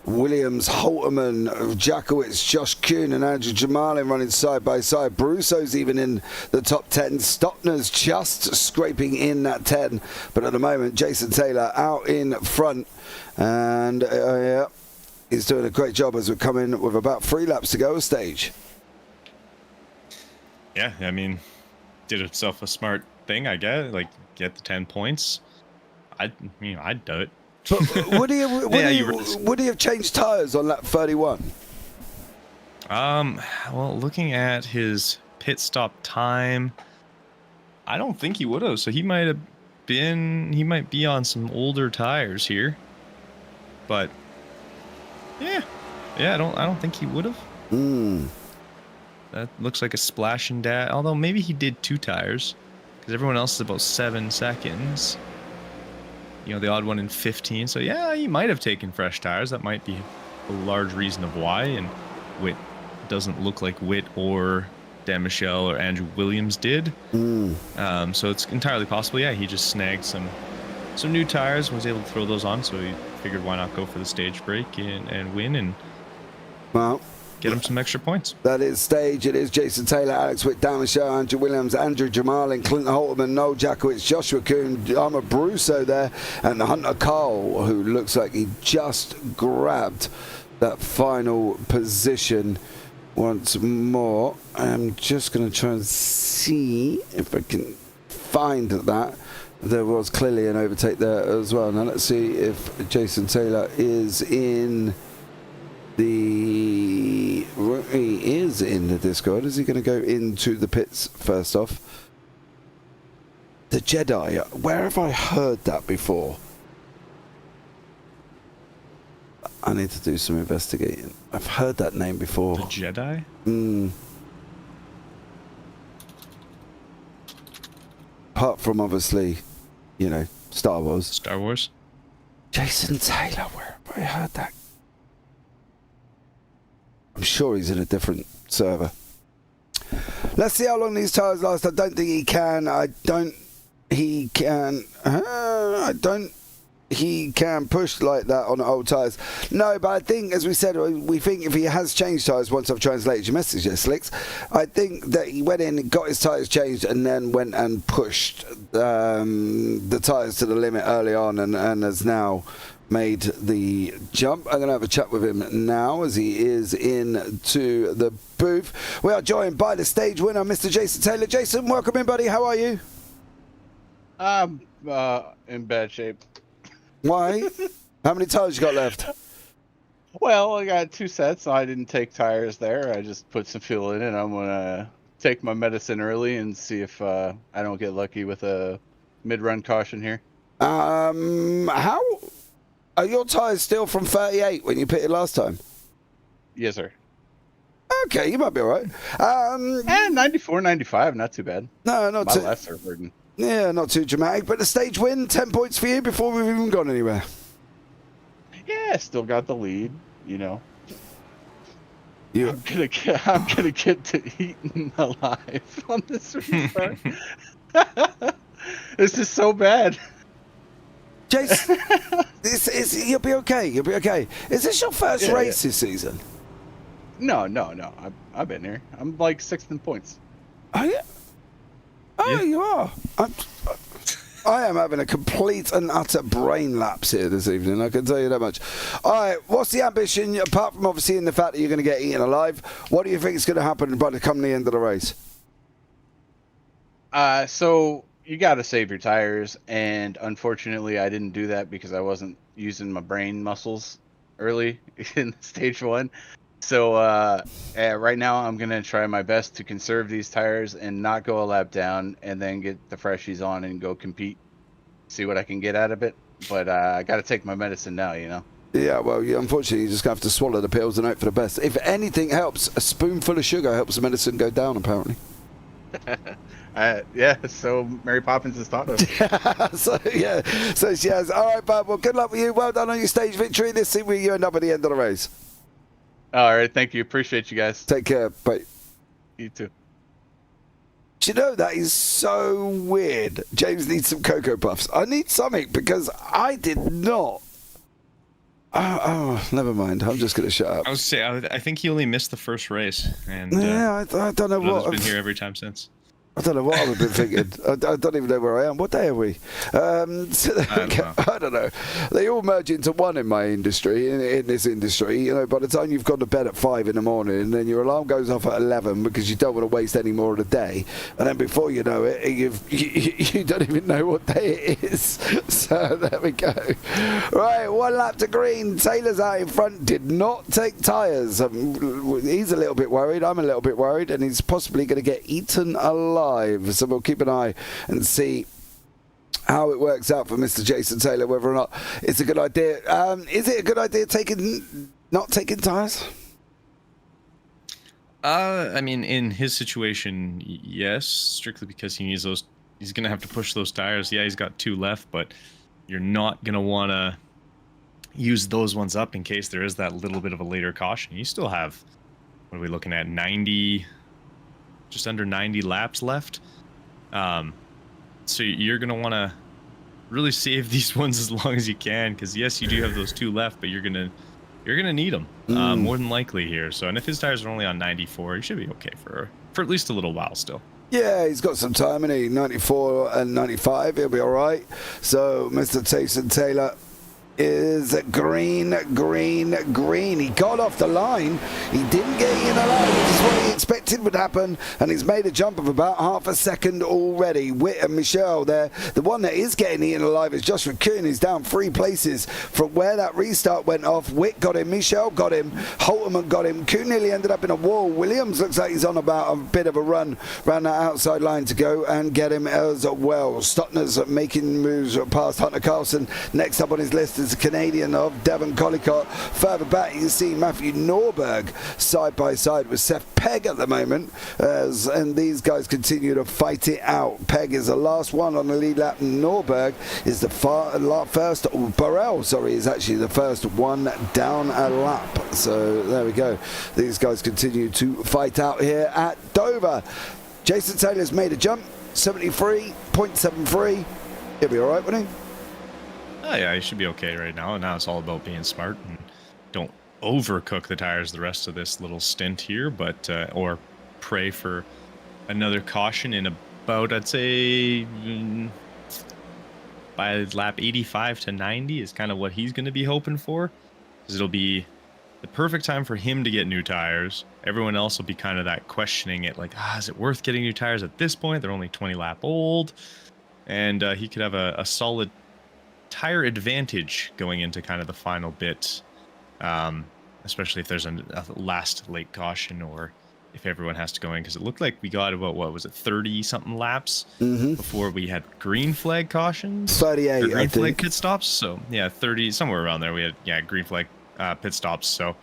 Williams, Holterman, Jakowitz, Josh Kuhn and Andrew Jamalin running side by side. Brusso's even in the top 10. Stockner's just scraping in that 10. But at the moment, Jason Taylor out in front. And yeah, he's doing a great job as we're coming with about 3 laps to go stage. Yeah, I mean, did himself a smart thing, I guess. Like, get the 10 points. I'd do it. But would he have changed tyres on lap 31? Well, looking at his pit stop time, I don't think he would have. So he might be on some older tires here. But yeah, I don't think he would have. That looks like a splash and dash. Although maybe he did 2 tires, because everyone else is about 7 seconds. You know, the odd one in 15. So yeah, he might have taken fresh tires. That might be a large reason of why. And Witt doesn't look like Witt or Dan Michel or Andrew Williams did. So it's entirely possible. Yeah, he just snagged some new tires and was able to throw those on. So he figured why not go for the stage break and win. And Well, get him some extra points. that is stage. It is Jason Taylor, Alex Witt, Dan Michelle, Andrew Williams, Andrew Jamal, and Clinton Holtman, Noel Jackowitz, Joshua Kuhn, Arma Brusso there, and Hunter Cole, who looks like he just grabbed that final position once more. I'm just going to try and see if I can find that. There was clearly an overtake there as well. Now let's see if Jason Taylor is in the... He is in the Discord. Is he going to go into the pits first off? The Jedi. Where have I heard that before? I need to do some investigating. I've heard that name before. The Jedi? Apart from obviously, you know, Star Wars. Star Wars? Jason Taylor, where have I heard that? I'm sure he's in a different server. Let's see how long these tyres last. I don't think he can. He can push like that on old tyres. No, but I think, as we said, we think if he has changed tyres, once I've translated your message there, Slicks, I think that he went in and got his tyres changed and then went and pushed the tyres to the limit early on and has now made the jump. I'm going to have a chat with him now as he is into the booth. We are joined by the stage winner, Mr. Jason Taylor. Jason, welcome in, buddy. How are you? I'm in bad shape. Why? How many tyres you got left? Well, I got 2 sets. So I didn't take tires there. I just put some fuel in it. I'm gonna take my medicine early and see if I don't get lucky with a mid-run caution here. How are your tyres still from 38 when you pitted last time? Yes, sir. Okay, you might be all right. And 94, 95, not too bad. No, not My too. last are burden. Yeah, not too dramatic. But the stage win, 10 points for you before we've even gone anywhere. Yeah, still got the lead. You know, You, I'm gonna get to eating alive on this restart. This is so bad. Jason, you'll be okay. You'll be okay. Is this your first race this season? No. I've been here. I'm like 6th in points. Oh yeah. Oh, Yeah. you are. I am having a complete and utter brain lapse here this evening, I can tell you that much. All right, what's the ambition, apart from obviously in the fact that you're going to get eaten alive? What do you think is going to happen by the come the end of the race? So you got to save your tires, and unfortunately I didn't do that because I wasn't using my brain muscles early in stage 1. So right now I'm going to try my best to conserve these tires and not go a lap down and then get the freshies on and go compete, see what I can get out of it. But I got to take my medicine now, you know. Yeah, well, unfortunately, you just have to swallow the pills and hope for the best. If anything helps, a spoonful of sugar helps the medicine go down, apparently. Yeah, so Mary Poppins has taught us. So she has. All right, bud, well, good luck with you. Well done on your stage victory. Let's see where you end up at the end of the race. All right, thank you. Appreciate you guys. Take care. Bye. You too. Do you know, that is so weird. James needs some Cocoa Puffs. I need something because I did not. Oh, never mind. I'm just going to shut up. I think he only missed the first race, and Yeah, I don't know what. I've been here every time since. I don't know what I've been thinking. I don't even know where I am. What day are we? I don't know. They all merge into one in my industry, in this industry. You know, by the time you've gone to bed at 5 in the morning, and then your alarm goes off at 11 because you don't want to waste any more of the day, and then before you know it, you don't even know what day it is. So there we go. Right, 1 lap to green. Taylor's out in front. Did not take tyres. He's a little bit worried. I'm a little bit worried, and he's possibly going to get eaten alive. So we'll keep an eye and see how it works out for Mr. Jason Taylor, whether or not it's a good idea. Is it a good idea not taking tyres? I mean, in his situation, yes, strictly because he needs those. He's gonna have to push those tires. Yeah, he's got 2 left, but you're not gonna want to use those ones up in case there is that little bit of a later caution. You still have, what are we looking at, 90, just under 90 laps left. So you're going to want to really save these ones as long as you can, because yes, you do have those 2 left, but you're going to you're going to need them more than likely here. So, and if his tires are only on 94, he should be okay for at least a little while still. Yeah, he's got some time, and 94 and 95, he'll be all right. So, Mr. Tayson Taylor is green. He got off the line. He didn't get in alive, which is what he expected would happen, and he's made a jump of about half a second already. Witt and Michelle there. The one that is getting eaten alive is Joshua Kuhn, who's down 3 places from where that restart went off. Witt got him, Michelle got him, Holtman got him. Kuhn nearly ended up in a wall. Williams looks like he's on about a bit of a run around that outside line to go and get him as well. Stottner's making moves past Hunter Carlson. Next up on his list is the Canadian of Devon Collicott. Further back, you can see Matthew Norberg side by side with Seth Pegg at the moment, and these guys continue to fight it out. Pegg is the last one on the lead lap. Norberg is the first. Burrell, sorry, is actually the first one down a lap. So there we go. These guys continue to fight out here at Dover. Jason Taylor's made a jump, 73.73. He'll be all right, won't he? Oh yeah, he should be okay right now. And now it's all about being smart and don't overcook the tires the rest of this little stint here, but or pray for another caution in about, I'd say, by lap 85 to 90 is kind of what he's going to be hoping for, because it'll be the perfect time for him to get new tires. Everyone else will be kind of that questioning it, like, is it worth getting new tires at this point? They're only 20 lap old, and he could have a solid tire advantage going into kind of the final bit, especially if there's a last late caution, or if everyone has to go in, because it looked like we got about, what was it, 30 something laps before we had green flag cautions, 38 green I flag think. pit stops. So yeah, 30 somewhere around there we had green flag pit stops. So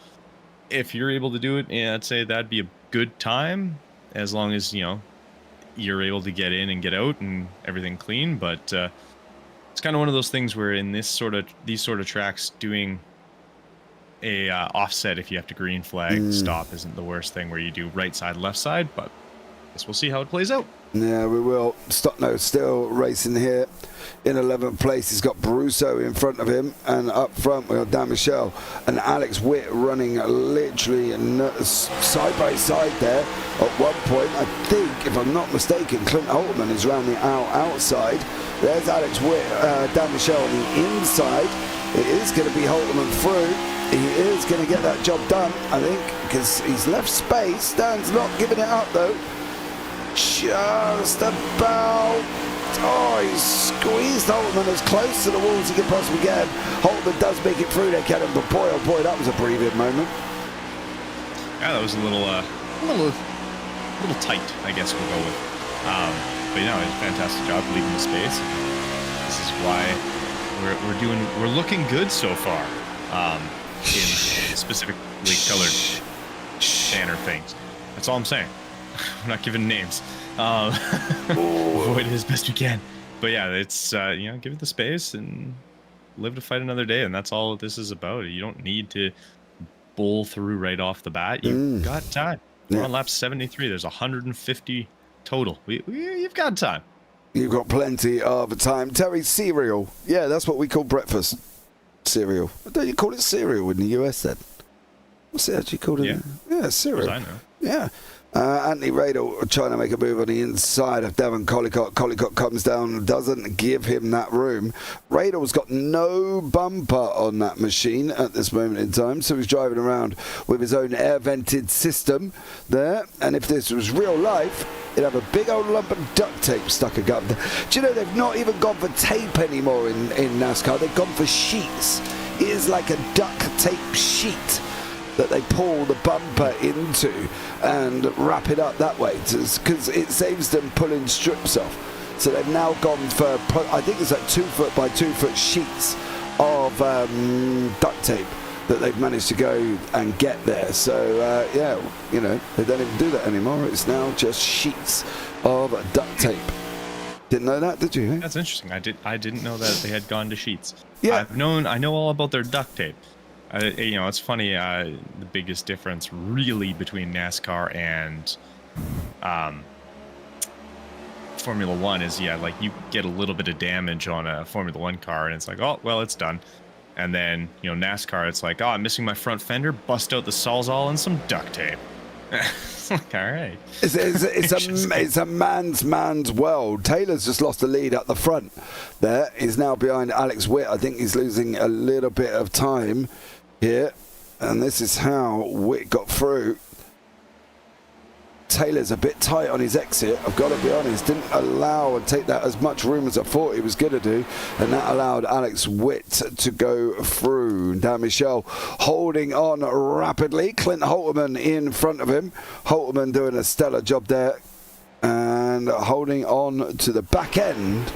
if you're able to do it, I'd say that'd be a good time, as long as you're able to get in and get out and everything clean. But it's kind of one of those things where in these sort of tracks, doing a offset if you have to green flag stop isn't the worst thing, where you do right side, left side. But I guess we'll see how it plays out. Yeah, we will. Stottner still racing here in 11th place. He's got Brusso in front of him, and up front we got Dan Michel and Alex Witt running literally side by side there. At one point, I think, if I'm not mistaken, Clint Holtman is around the outside. There's Alex Witt, Dan Michel on the inside. It is going to be Holtman through. He is going to get that job done, I think, because he's left space. Dan's not giving it up though. Just about. Oh, he's squeezed Holtman as close to the wall as he can possibly get. Holtman does make it through there, Kenton, but boy, oh boy, that was a breathing moment. Yeah, that was a little tight, I guess we'll go with. But it's a fantastic job leaving the space. This is why we're looking good so far. In specifically colored banner things. That's all I'm saying. I'm not giving names. Avoid it as best we can. But yeah, it's give it the space and live to fight another day, and that's all this is about. You don't need to bowl through right off the bat. You've got time. We're on lap 73. There's 150 total. You've got time. You've got plenty of time. Terry, cereal. Yeah, that's what we call breakfast. Cereal. Don't you call it cereal in the US then? What's it actually called? Yeah, cereal. As I know. Yeah. Anthony Radel trying to make a move on the inside of Devon Collicott. Collicott comes down and doesn't give him that room. Radel's got no bumper on that machine at this moment in time, so he's driving around with his own air-vented system there. And if this was real life, he'd have a big old lump of duct tape stuck up there. Do you know they've not even gone for tape anymore in NASCAR? They've gone for sheets. It is like a duct tape sheet that they pull the bumper into and wrap it up that way, because it saves them pulling strips off. So they've now gone for, I think it's like 2 foot by 2 foot sheets of duct tape that they've managed to go and get there. So they don't even do that anymore. It's now just sheets of duct tape. Didn't know that, did you? That's interesting. I didn't know that they had gone to sheets. Yeah. I know all about their duct tape. It's funny, the biggest difference really between NASCAR and Formula One is, you get a little bit of damage on a Formula One car and it's like, oh, well, it's done. And then, NASCAR, it's like, oh, I'm missing my front fender, bust out the Sawzall and some duct tape. It's like, all right. It's a man's world. Taylor's just lost the lead at the front there. He's now behind Alex Witt. I think he's losing a little bit of time here. And this is how Witt got through. Taylor's a bit tight on his exit, I've got to be honest. Didn't allow and take that as much room as I thought he was going to do, and that allowed Alex Witt to go through. Dan Michel holding on rapidly. Clint Holterman in front of him. Holterman doing a stellar job there and holding on to the back end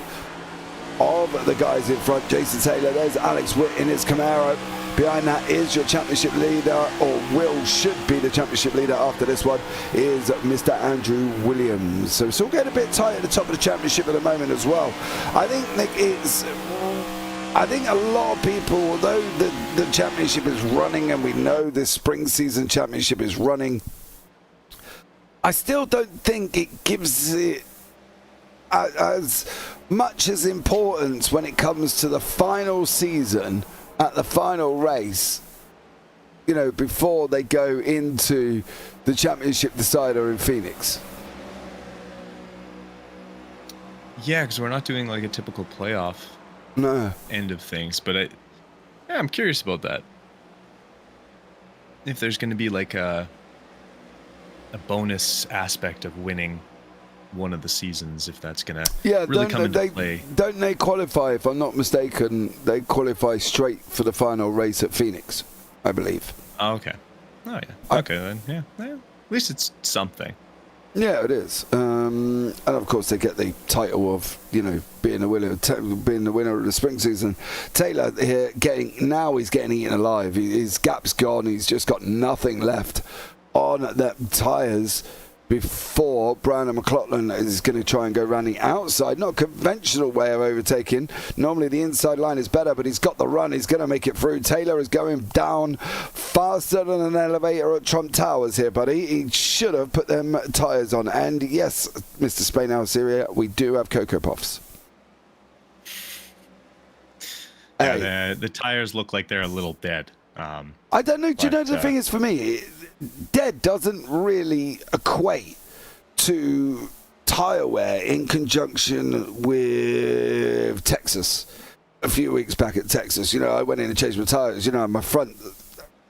of the guys in front. Jason Taylor, there's Alex Witt in his Camaro. Behind that is your championship leader, or should be the championship leader after this one, is Mr. Andrew Williams. So it's all getting a bit tight at the top of the championship at the moment as well. I think, Nick, I think a lot of people, although the championship is running and we know this spring season championship is running, I still don't think it gives it as much as importance when it comes to the final season at the final race, before they go into the championship decider in Phoenix. Yeah, because we're not doing like a typical playoff end of things, but I'm curious about that. If there's going to be like a bonus aspect of winning one of the seasons, if that's gonna really come into play. Don't they qualify, if I'm not mistaken, they qualify straight for the final race at Phoenix, I believe. Oh, okay. Oh yeah. Okay then. Yeah. At least it's something. Yeah, it is. And of course they get the title of, being the winner of the spring season. Taylor here he's getting eaten alive. His gap's gone. He's just got nothing left on the tyres before Brandon McLaughlin is going to try and go around the outside. Not a conventional way of overtaking. Normally the inside line is better, but he's got the run. He's going to make it through. Taylor is going down faster than an elevator at Trump Towers here, buddy. He should have put them tyres on. And yes, Mr. Spainhouse Syria, we do have Cocoa Puffs. Yeah, the tyres look like they're a little dead. I don't know. Do you know the thing is, for me, dead doesn't really equate to tyre wear in conjunction with Texas. A few weeks back at Texas, I went in and changed my tyres. My front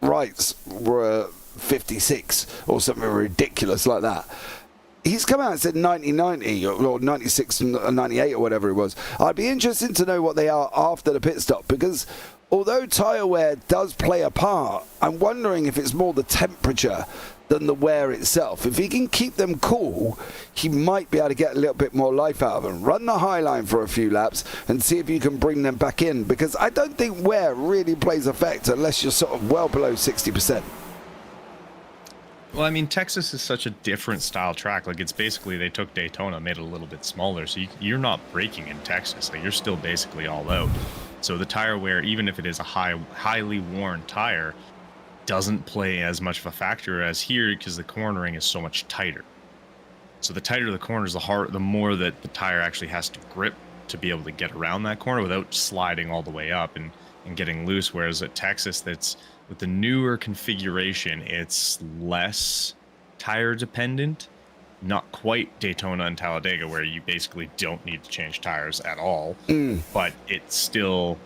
rights were 56 or something ridiculous like that. He's come out and said 90 or 96 and 98 or whatever it was. I'd be interested to know what they are after the pit stop, because although tyre wear does play a part, I'm wondering if it's more the temperature than the wear itself. If he can keep them cool, he might be able to get a little bit more life out of them. Run the high line for a few laps and see if you can bring them back in, because I don't think wear really plays effect unless you're sort of well below 60%. Well, I mean, Texas is such a different style track. Like, it's basically, they took Daytona, made it a little bit smaller, so you're not braking in Texas. Like, you're still basically all out. So the tire wear, even if it is a highly worn tire, doesn't play as much of a factor as here, because the cornering is so much tighter. So the tighter the corners, the more that the tire actually has to grip to be able to get around that corner without sliding all the way up and getting loose. Whereas at Texas, that's with the newer configuration, it's less tire dependent. Not quite Daytona and Talladega, where you basically don't need to change tires at all, but it still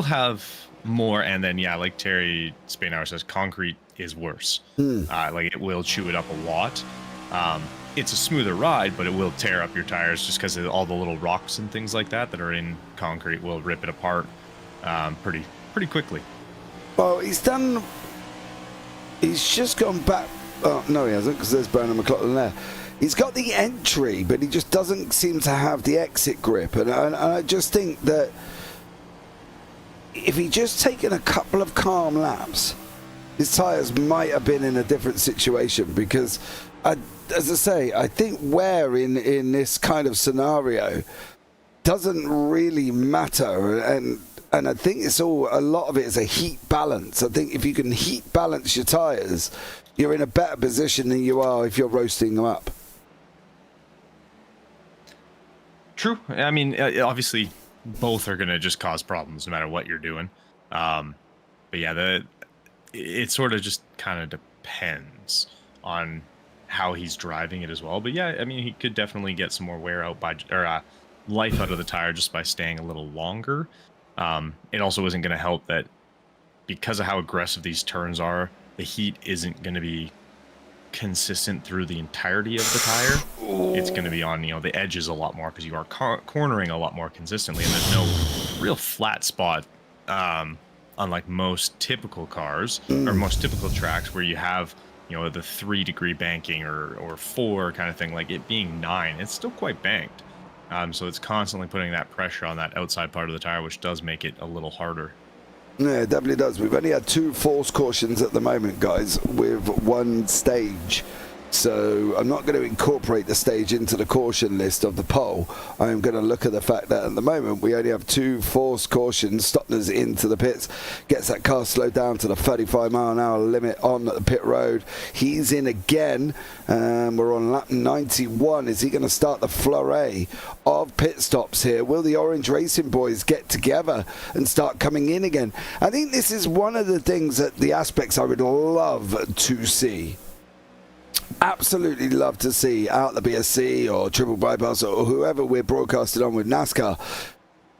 have more. And then, yeah, like Terry Spainhour says, concrete is worse. Like, it will chew it up a lot. It's a smoother ride, but it will tear up your tires just because of all the little rocks and things like that are in concrete. Will rip it apart pretty quickly. Well, he's just gone back. Oh, no, he hasn't, because there's Brandon McLaughlin there. He's got the entry, but he just doesn't seem to have the exit grip. And I just think that if he'd just taken a couple of calm laps, his tyres might have been in a different situation. Because, as I say, I think wear in this kind of scenario doesn't really matter. And I think a lot of it is a heat balance. I think if you can heat balance your tyres, you're in a better position than you are if you're roasting them up. True. I mean, obviously, both are going to just cause problems no matter what you're doing. But yeah, it sort of just kind of depends on how he's driving it as well. But yeah, I mean, he could definitely get some more wear out life out of the tire just by staying a little longer. It also isn't going to help that because of how aggressive these turns are, the heat isn't going to be consistent through the entirety of the tire. It's going to be on, the edges a lot more because you are cornering a lot more consistently, and there's no real flat spot, unlike most typical cars or most typical tracks where you have the 3-degree banking or 4 kind of thing. Like it being 9, it's still quite banked, so it's constantly putting that pressure on that outside part of the tire, which does make it a little harder. Yeah, it definitely does. We've only had 2 force cautions at the moment, guys, with 1 stage. So I'm not going to incorporate the stage into the caution list of the poll. I'm going to look at the fact that at the moment we only have 2 force cautions, stopping us into the pits, gets that car slowed down to the 35-mile-an-hour limit on the pit road. He's in again, and we're on lap 91. Is he going to start the flurry of pit stops here? Will the Orange Racing boys get together and start coming in again? I think this is one of the things, that the aspects I would love to see. Absolutely love to see out the BSC or Triple Bypass or whoever we're broadcasting on with NASCAR.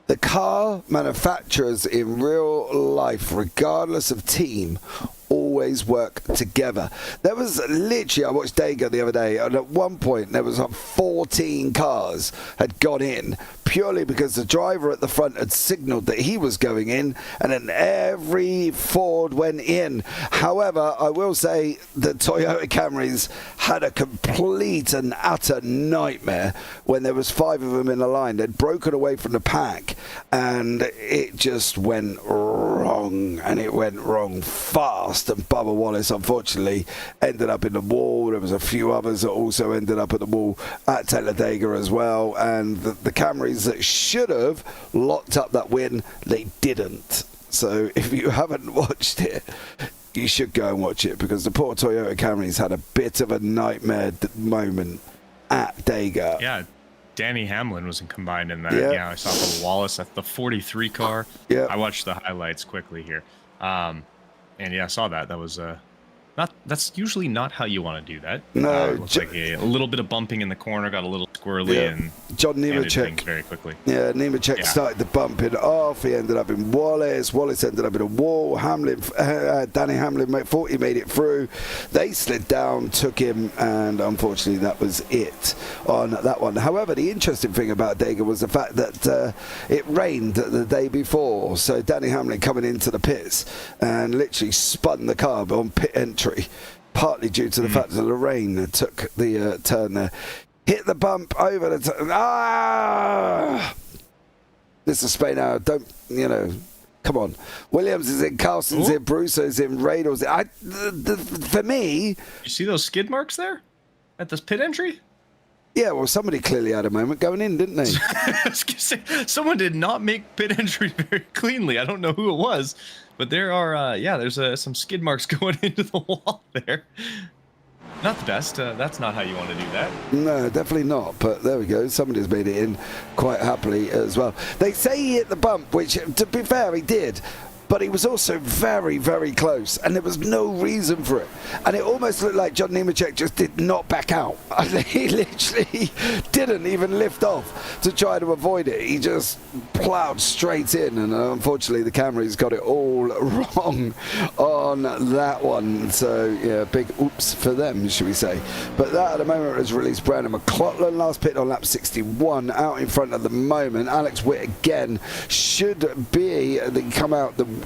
The car manufacturers in real life, regardless of team, always work together. There was literally, I watched Dega the other day, and at one point there was 14 cars had gone in purely because the driver at the front had signaled that he was going in, and then every Ford went in. However, I will say the Toyota Camrys had a complete and utter nightmare when there was 5 of them in a line. They'd broken away from the pack, and it just went wrong, and it went wrong fast. And Bubba Wallace, unfortunately, ended up in the wall. There was a few others that also ended up at the wall at Talladega as well. And the Camrys that should have locked up that win, they didn't. So if you haven't watched it, you should go and watch it, because the poor Toyota Camrys had a bit of a nightmare moment at Dega. Yeah. Danny Hamlin was combined in that. Yeah, I saw Bubba Wallace at the 43 car. Yeah. I watched the highlights quickly here. And yeah, I saw that. That was that's usually not how you want to do that. No, it looks like a little bit of bumping in the corner, got a little squirrely, and John ended Nemechek things very quickly. Yeah, Nemechek started the bumping off. He ended up in Wallace. Wallace ended up in a wall. Danny Hamlin thought he made it through. They slid down, took him, and unfortunately that was it on that one. However, the interesting thing about Dega was the fact that it rained the day before, so Danny Hamlin coming into the pits and literally spun the car on pit entry, partly due to the fact that the rain took the turn there. Hit the bump over the This is Spain now. Don't, come on. Williams is in, Carlson's in, Brusso's in, Radle's in. For me... You see those skid marks there at this pit entry? Yeah, well, somebody clearly had a moment going in, didn't they? I was gonna say, someone did not make pit entry very cleanly. I don't know who it was, but there are, there's some skid marks going into the wall there. Not the best. That's not how you want to do that. No, definitely not. But there we go. Somebody's made it in quite happily as well. They say he hit the bump, which, to be fair, he did. But he was also very, very close, and there was no reason for it. And it almost looked like John Nemechek just did not back out. He literally didn't even lift off to try to avoid it. He just plowed straight in, and unfortunately the Camrys got it all wrong on that one. So, yeah, big oops for them, should we say. But that at the moment has released Brandon McLaughlin, last pit on lap 61, out in front at the moment. Alex Witt again should be come out the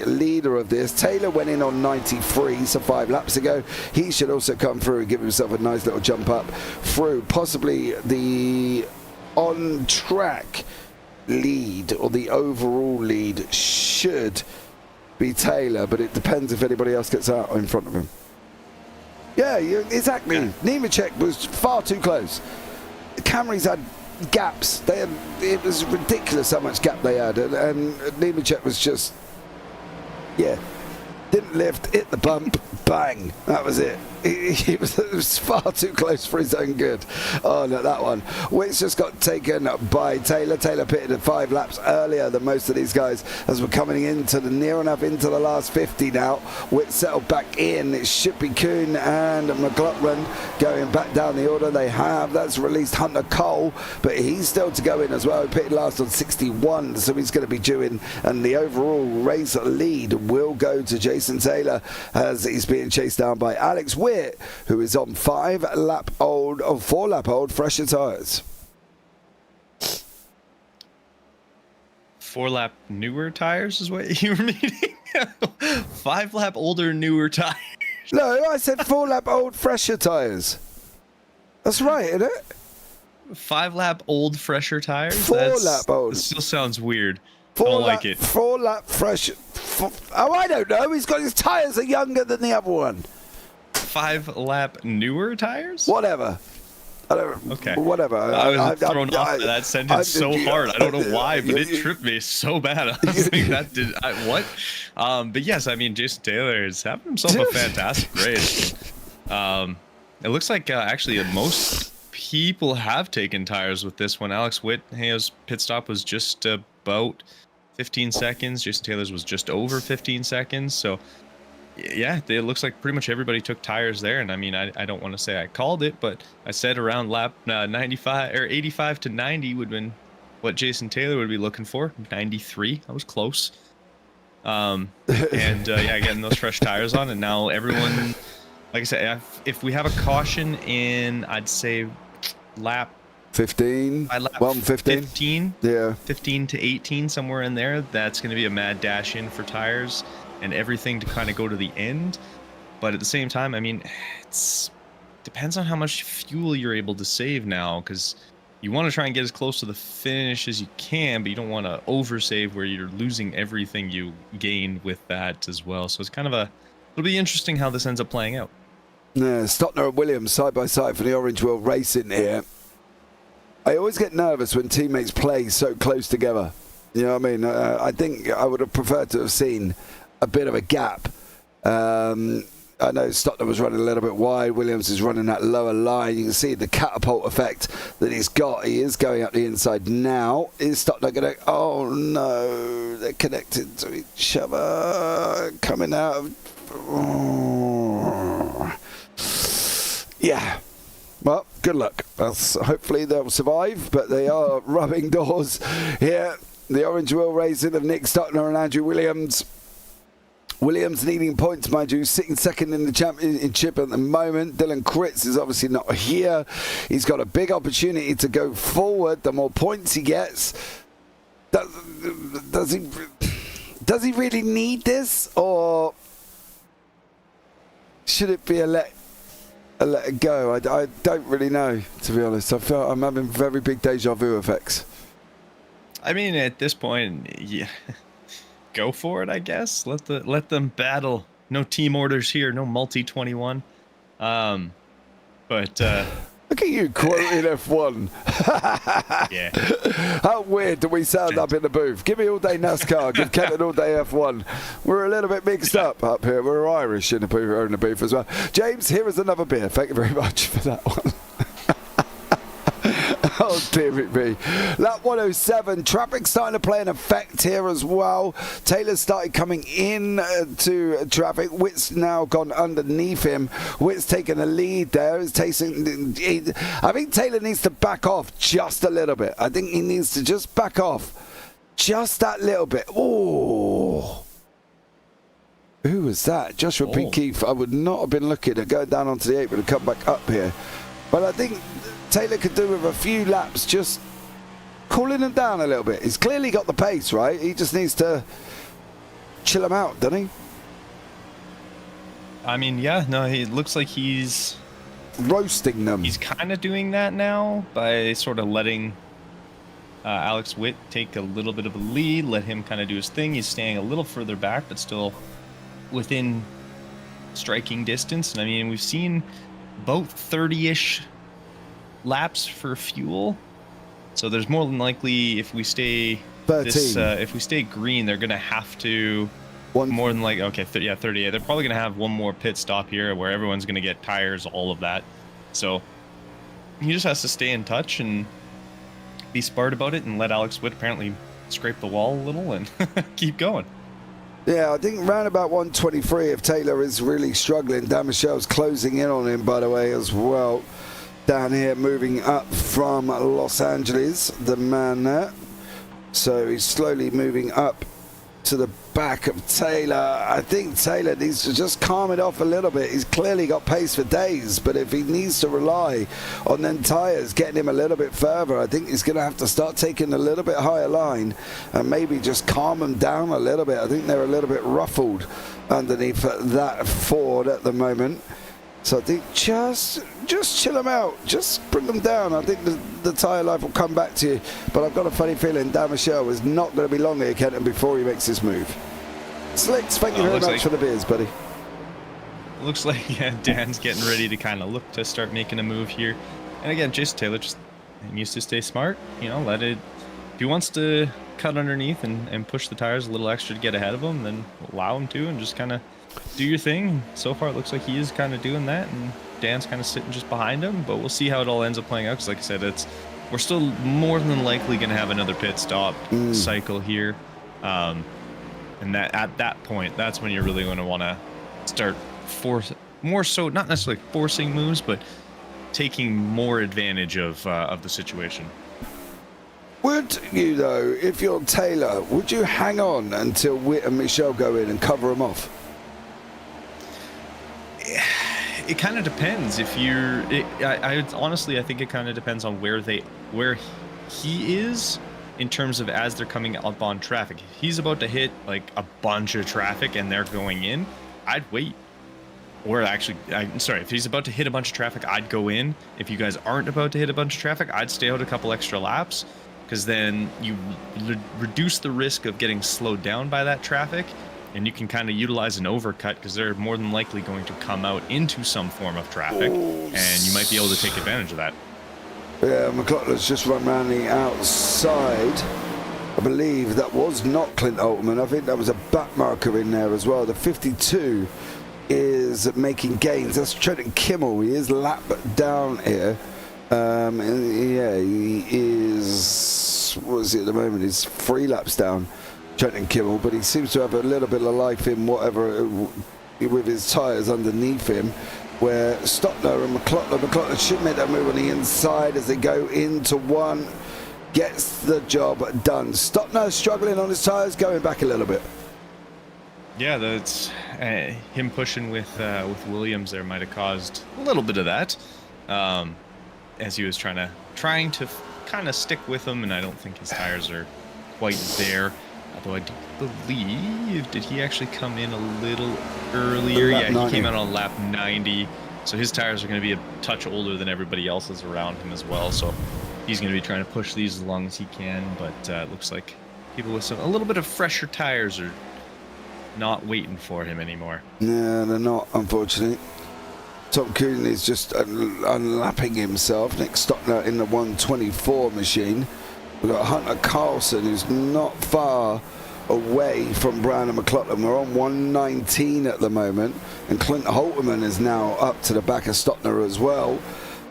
leader of this. Taylor went in on 93, so 5 laps ago. He should also come through and give himself a nice little jump up through. Possibly the on-track lead, or the overall lead, should be Taylor, but it depends if anybody else gets out in front of him. Yeah, exactly. Yeah. Nemechek was far too close. The Camrys had gaps. It was ridiculous how much gap they had, and Nemechek was just... Yeah, didn't lift, hit the bump, bang, that was it. He was far too close for his own good. Oh, no, that one. Which just got taken by Taylor. Taylor pitted at 5 laps earlier than most of these guys as we're coming into the near enough into the last 50 now. Whit settled back in. It should be Kuhn and McLaughlin going back down the order. They have. That's released Hunter Cole, but he's still to go in as well. He pitted last on 61, so he's going to be due in, and the overall race lead will go to Jason Taylor as he's being chased down by Alex Witt, who is on 4 lap old fresher tyres. 4 lap newer tires is what you were meaning? 5 lap older newer tires. No, I said 4 lap old fresher tyres. That's right, isn't it? 5 lap old fresher tires? 4 lap old. It still sounds weird. I don't like it. 4 lap fresh. Oh, I don't know. He's got his tyres are younger than the other one. 5 lap newer tires? Whatever. I don't. Okay. Whatever. I was thrown off by that sentence so hard. I don't know why, but it tripped me so bad. I was like, what? But yes, I mean, Jason Taylor is having himself a fantastic race. It looks like actually most people have taken tires with this one. Alex Witt, his pit stop was just about 15 seconds. Jason Taylor's was just over 15 seconds. So yeah, it looks like pretty much everybody took tires there. And I mean, I don't want to say I called it, but I said around lap 95 or 85 to 90 would have been what Jason Taylor would be looking for. 93. I was close. Yeah, getting those fresh tires on, and now everyone, like I said, if we have a caution in, I'd say lap 15, by lap 15, yeah, 15 to 18, somewhere in there, that's going to be a mad dash in for tires and everything to kind of go to the end. But at the same time, I mean, it's depends on how much fuel you're able to save now, because you want to try and get as close to the finish as you can, but you don't want to oversave where you're losing everything you gain with that as well. So it's kind of it'll be interesting how this ends up playing out. Yeah, Stottner and Williams side by side for the Orange Wheel Racing here. I always get nervous when teammates play so close together. You know what I mean? I think I would have preferred to have seen a bit of a gap. I know Stottner was running a little bit wide. Williams is running that lower line. You can see the catapult effect that he's got. He is going up the inside now. Is Stottner going to... Oh, no. They're connected to each other. Coming out of... Oh. Yeah. Well, good luck. Hopefully they'll survive, but they are rubbing doors here. The Orange Wheel Racing of Nick Stottner and Andrew Williams. Williams needing points, mind you, sitting second in the championship at the moment. Dylan Kritz is obviously not here. He's got a big opportunity to go forward. The more points he gets, does he really need this, or should it be a let it go? I don't really know, to be honest. I'm having very big deja vu effects. I mean, at this point, yeah. Go for it, I guess. Let them battle. No team orders here. No multi 21. But look at you quoting F1. Yeah. How weird do we sound up in the booth? Give me all day NASCAR. Give Kenton all day F1. We're a little bit mixed up here. We're Irish in the booth as well. James, here is another beer. Thank you very much for that one. Oh, dear me. Lap 107. Traffic starting to play an effect here as well. Taylor started coming in to traffic. Witt's now gone underneath him. Witt's taking the lead there. I think Taylor needs to back off just a little bit. I think he needs to just back off just that little bit. Oh. Who was that? Joshua P. Keefe. I would not have been looking at going down onto the 8, but to come back up here. But I think Taylor could do with a few laps just cooling him down a little bit. He's clearly got the pace, right? He just needs to chill him out, doesn't he? I mean, yeah, no, he looks like he's roasting them. He's kind of doing that now by sort of letting Alex Witt take a little bit of a lead, let him kind of do his thing. He's staying a little further back, but still within striking distance. And I mean, we've seen both 30-ish laps for fuel, so there's more than likely, if we stay 13. if we stay green, they're gonna have to More than like, okay, 38. They're probably going to have one more pit stop here where everyone's going to get tires, all of that. So he just has to stay in touch and be smart about it and let Alex Witt apparently scrape the wall a little and keep going. Yeah, I think round about 123, if Taylor is really struggling, Dan Michel's closing in on him, by the way, as well. Down here, moving up from Los Angeles, the man there. So he's slowly moving up to the back of Taylor. I think Taylor needs to just calm it off a little bit. He's clearly got pace for days, but if he needs to rely on them tyres getting him a little bit further, I think he's going to have to start taking a little bit higher line and maybe just calm them down a little bit. I think they're a little bit ruffled underneath that Ford at the moment. So I think just chill them out, just bring them down. I think the tyre life will come back to you. But I've got a funny feeling Dan Michel is not going to be long here, Kenton, before he makes this move. Slicks, thank you very much for the beers, buddy. Looks like Dan's getting ready to kind of look to start making a move here. And again, Jason Taylor just needs to stay smart. You know, let it. If he wants to cut underneath and push the tires a little extra to get ahead of him, then allow him to and just kind of do your thing. So far, it looks like he is kind of doing that, and Dan's kind of sitting just behind him. But we'll see how it all ends up playing out. Because, like I said, we're still more than likely going to have another pit stop cycle here, and that at that point, that's when you're really going to want to start more so, not necessarily forcing moves, but taking more advantage of the situation. Would you, though, if you're Taylor, would you hang on until Witt and Michel go in and cover him off? It kind of depends. If you're, honestly, I think it kind of depends on where he is in terms of as they're coming up on traffic. If he's about to hit like a bunch of traffic and they're going in, I'd wait. Or actually, if he's about to hit a bunch of traffic, I'd go in. If you guys aren't about to hit a bunch of traffic, I'd stay out a couple extra laps, because then you reduce the risk of getting slowed down by that traffic, and you can kind of utilize an overcut because they're more than likely going to come out into some form of traffic, and you might be able to take advantage of that. Yeah, McLaughlin's just run around the outside. I believe that was not Clint Altman. I think that was a back marker in there as well. The 52 is making gains. That's Trenton Kimmel. He is lap down here. Yeah, he is, what is he at the moment? He's 3 laps down, Trenton Kimmel, but he seems to have a little bit of life in whatever with his tyres underneath him, where Stockner and McLaughlin should make that move on the inside as they go into one. Gets the job done. Stockner struggling on his tyres, going back a little bit. Yeah, that's him pushing with Williams there might have caused a little bit of that, as he was trying to kind of stick with him, and I don't think his tires are quite there. Although I do believe, did he actually come in a little earlier? Yeah, he came out on lap 90, so his tires are going to be a touch older than everybody else's around him as well. So he's going to be trying to push these as long as he can, but it looks like people with a little bit of fresher tires are not waiting for him anymore. No, they're not, unfortunately. Tom Kuhn is just unlapping himself. Nick Stockner in the 124 machine. We've got Hunter Carlson, who's not far away from Brown and McLaughlin. We're on 119 at the moment, and Clint Holterman is now up to the back of Stockner as well.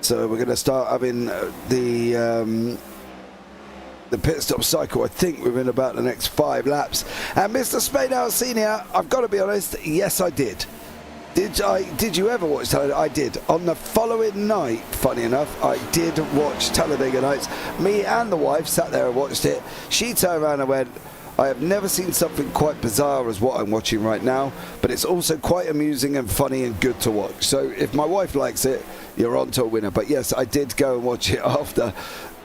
So we're going to start having the pit stop cycle, I think, within about the next 5 laps. And Mr. Spadale Senior, I've got to be honest, yes, I did. Did you ever watch Talladega? I did. On the following night, funny enough, I did watch Talladega Nights. Me and the wife sat there and watched it. She turned around and went, I have never seen something quite bizarre as what I'm watching right now, but it's also quite amusing and funny and good to watch. So if my wife likes it, you're on to a winner. But yes, I did go and watch it after.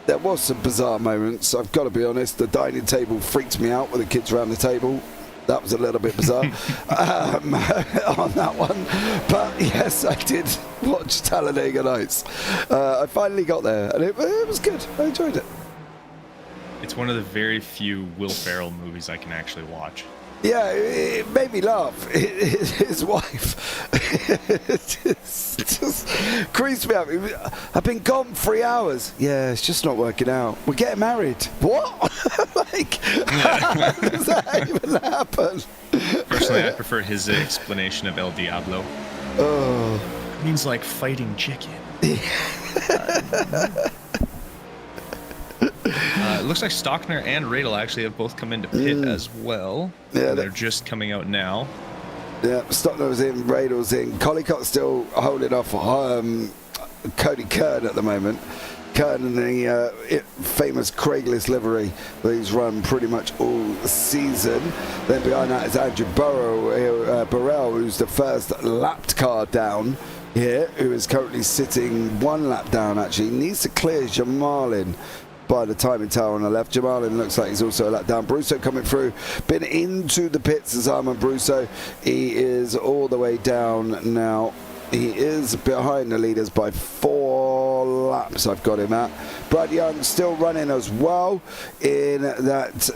There was some bizarre moments, I've got to be honest. The dining table freaked me out with the kids around the table. That was a little bit bizarre on that one. But yes, I did watch Talladega Nights. I finally got there, and it was good. I enjoyed it. It's one of the very few Will Ferrell movies I can actually watch. Yeah, it made me laugh. His wife just creased me up. I've been gone 3 hours. Yeah, it's just not working out. We're getting married. What? Like, how does that even happen? For Personally, I prefer his explanation of El Diablo. Oh. It means like fighting chicken. It looks like Stockner and Radel actually have both come into pit as well. Yeah, they're just coming out now. Yeah, Stockner's in, Radel's in. Collicott's still holding off Cody Kern at the moment. Kern in the famous Craigslist livery that he's run pretty much all season. Then behind that is Andrew Burrell, who's the first lapped car down here, who is currently sitting one lap down actually. Needs to clear Jamalin by the timing tower on the left. Jamalin looks like he's also a lap down. Brusso coming through, been into the pits as Armand Brusso. He is all the way down now. He is behind the leaders by 4 laps. I've got him at. Brad Young still running as well in that.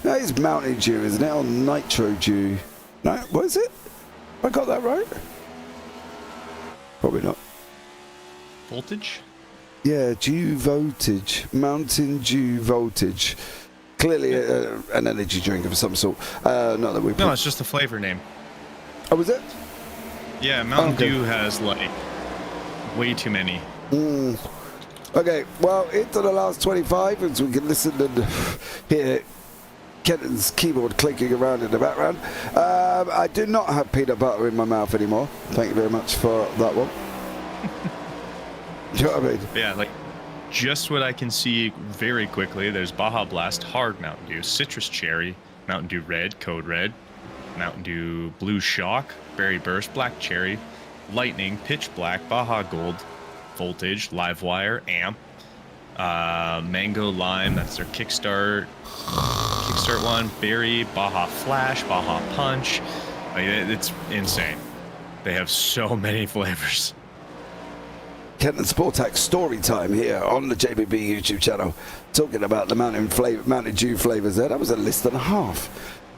No, it's Mountain Dew, isn't it? Or Nitro Dew. No, what is it? I got that right? Probably not. Voltage? Yeah, Dew Voltage. Mountain Dew Voltage. Clearly an energy drink of some sort. Not that we. No, it's just the flavor name. Oh, was it? Yeah, Mountain Dew has like way too many. Okay, well, into the last 25, as we can listen and hear Kenton's keyboard clicking around in the background. I do not have peanut butter in my mouth anymore. Thank you very much for that one. Do you know what I mean? Yeah, like just what I can see very quickly. There's Baja Blast, Hard Mountain Dew, Citrus Cherry, Mountain Dew Red, Code Red, Mountain Dew Blue Shock, Berry Burst, Black Cherry, Lightning, Pitch Black, Baja Gold, Voltage, Livewire, Amp, Mango Lime, that's their Kickstart one, Berry, Baja Flash, Baja Punch. Like, it's insane. They have so many flavors. Kenton Sportak story time here on the JPB YouTube channel, talking about the Mountain Dew flavors there. That was a list and a half.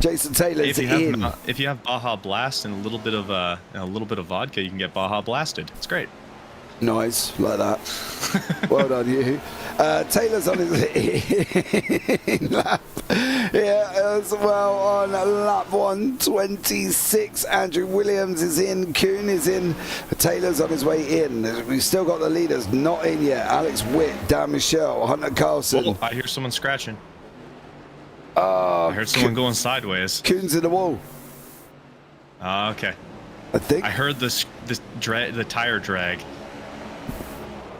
Jason Taylor's in. If you have Baja Blast and a little bit of vodka, you can get Baja Blasted. It's great. Nice, like that. Well done, you. Taylor's on his lap here as well on lap 126. Andrew Williams is in. Kuhn is in. Taylor's on his way in. We've still got the leaders not in yet. Alex Witt, Dan Michel, Hunter Carlson. Oh, I hear someone scratching. I heard someone going sideways. Kuhn's in the wall. Okay. I think. I heard the tire drag.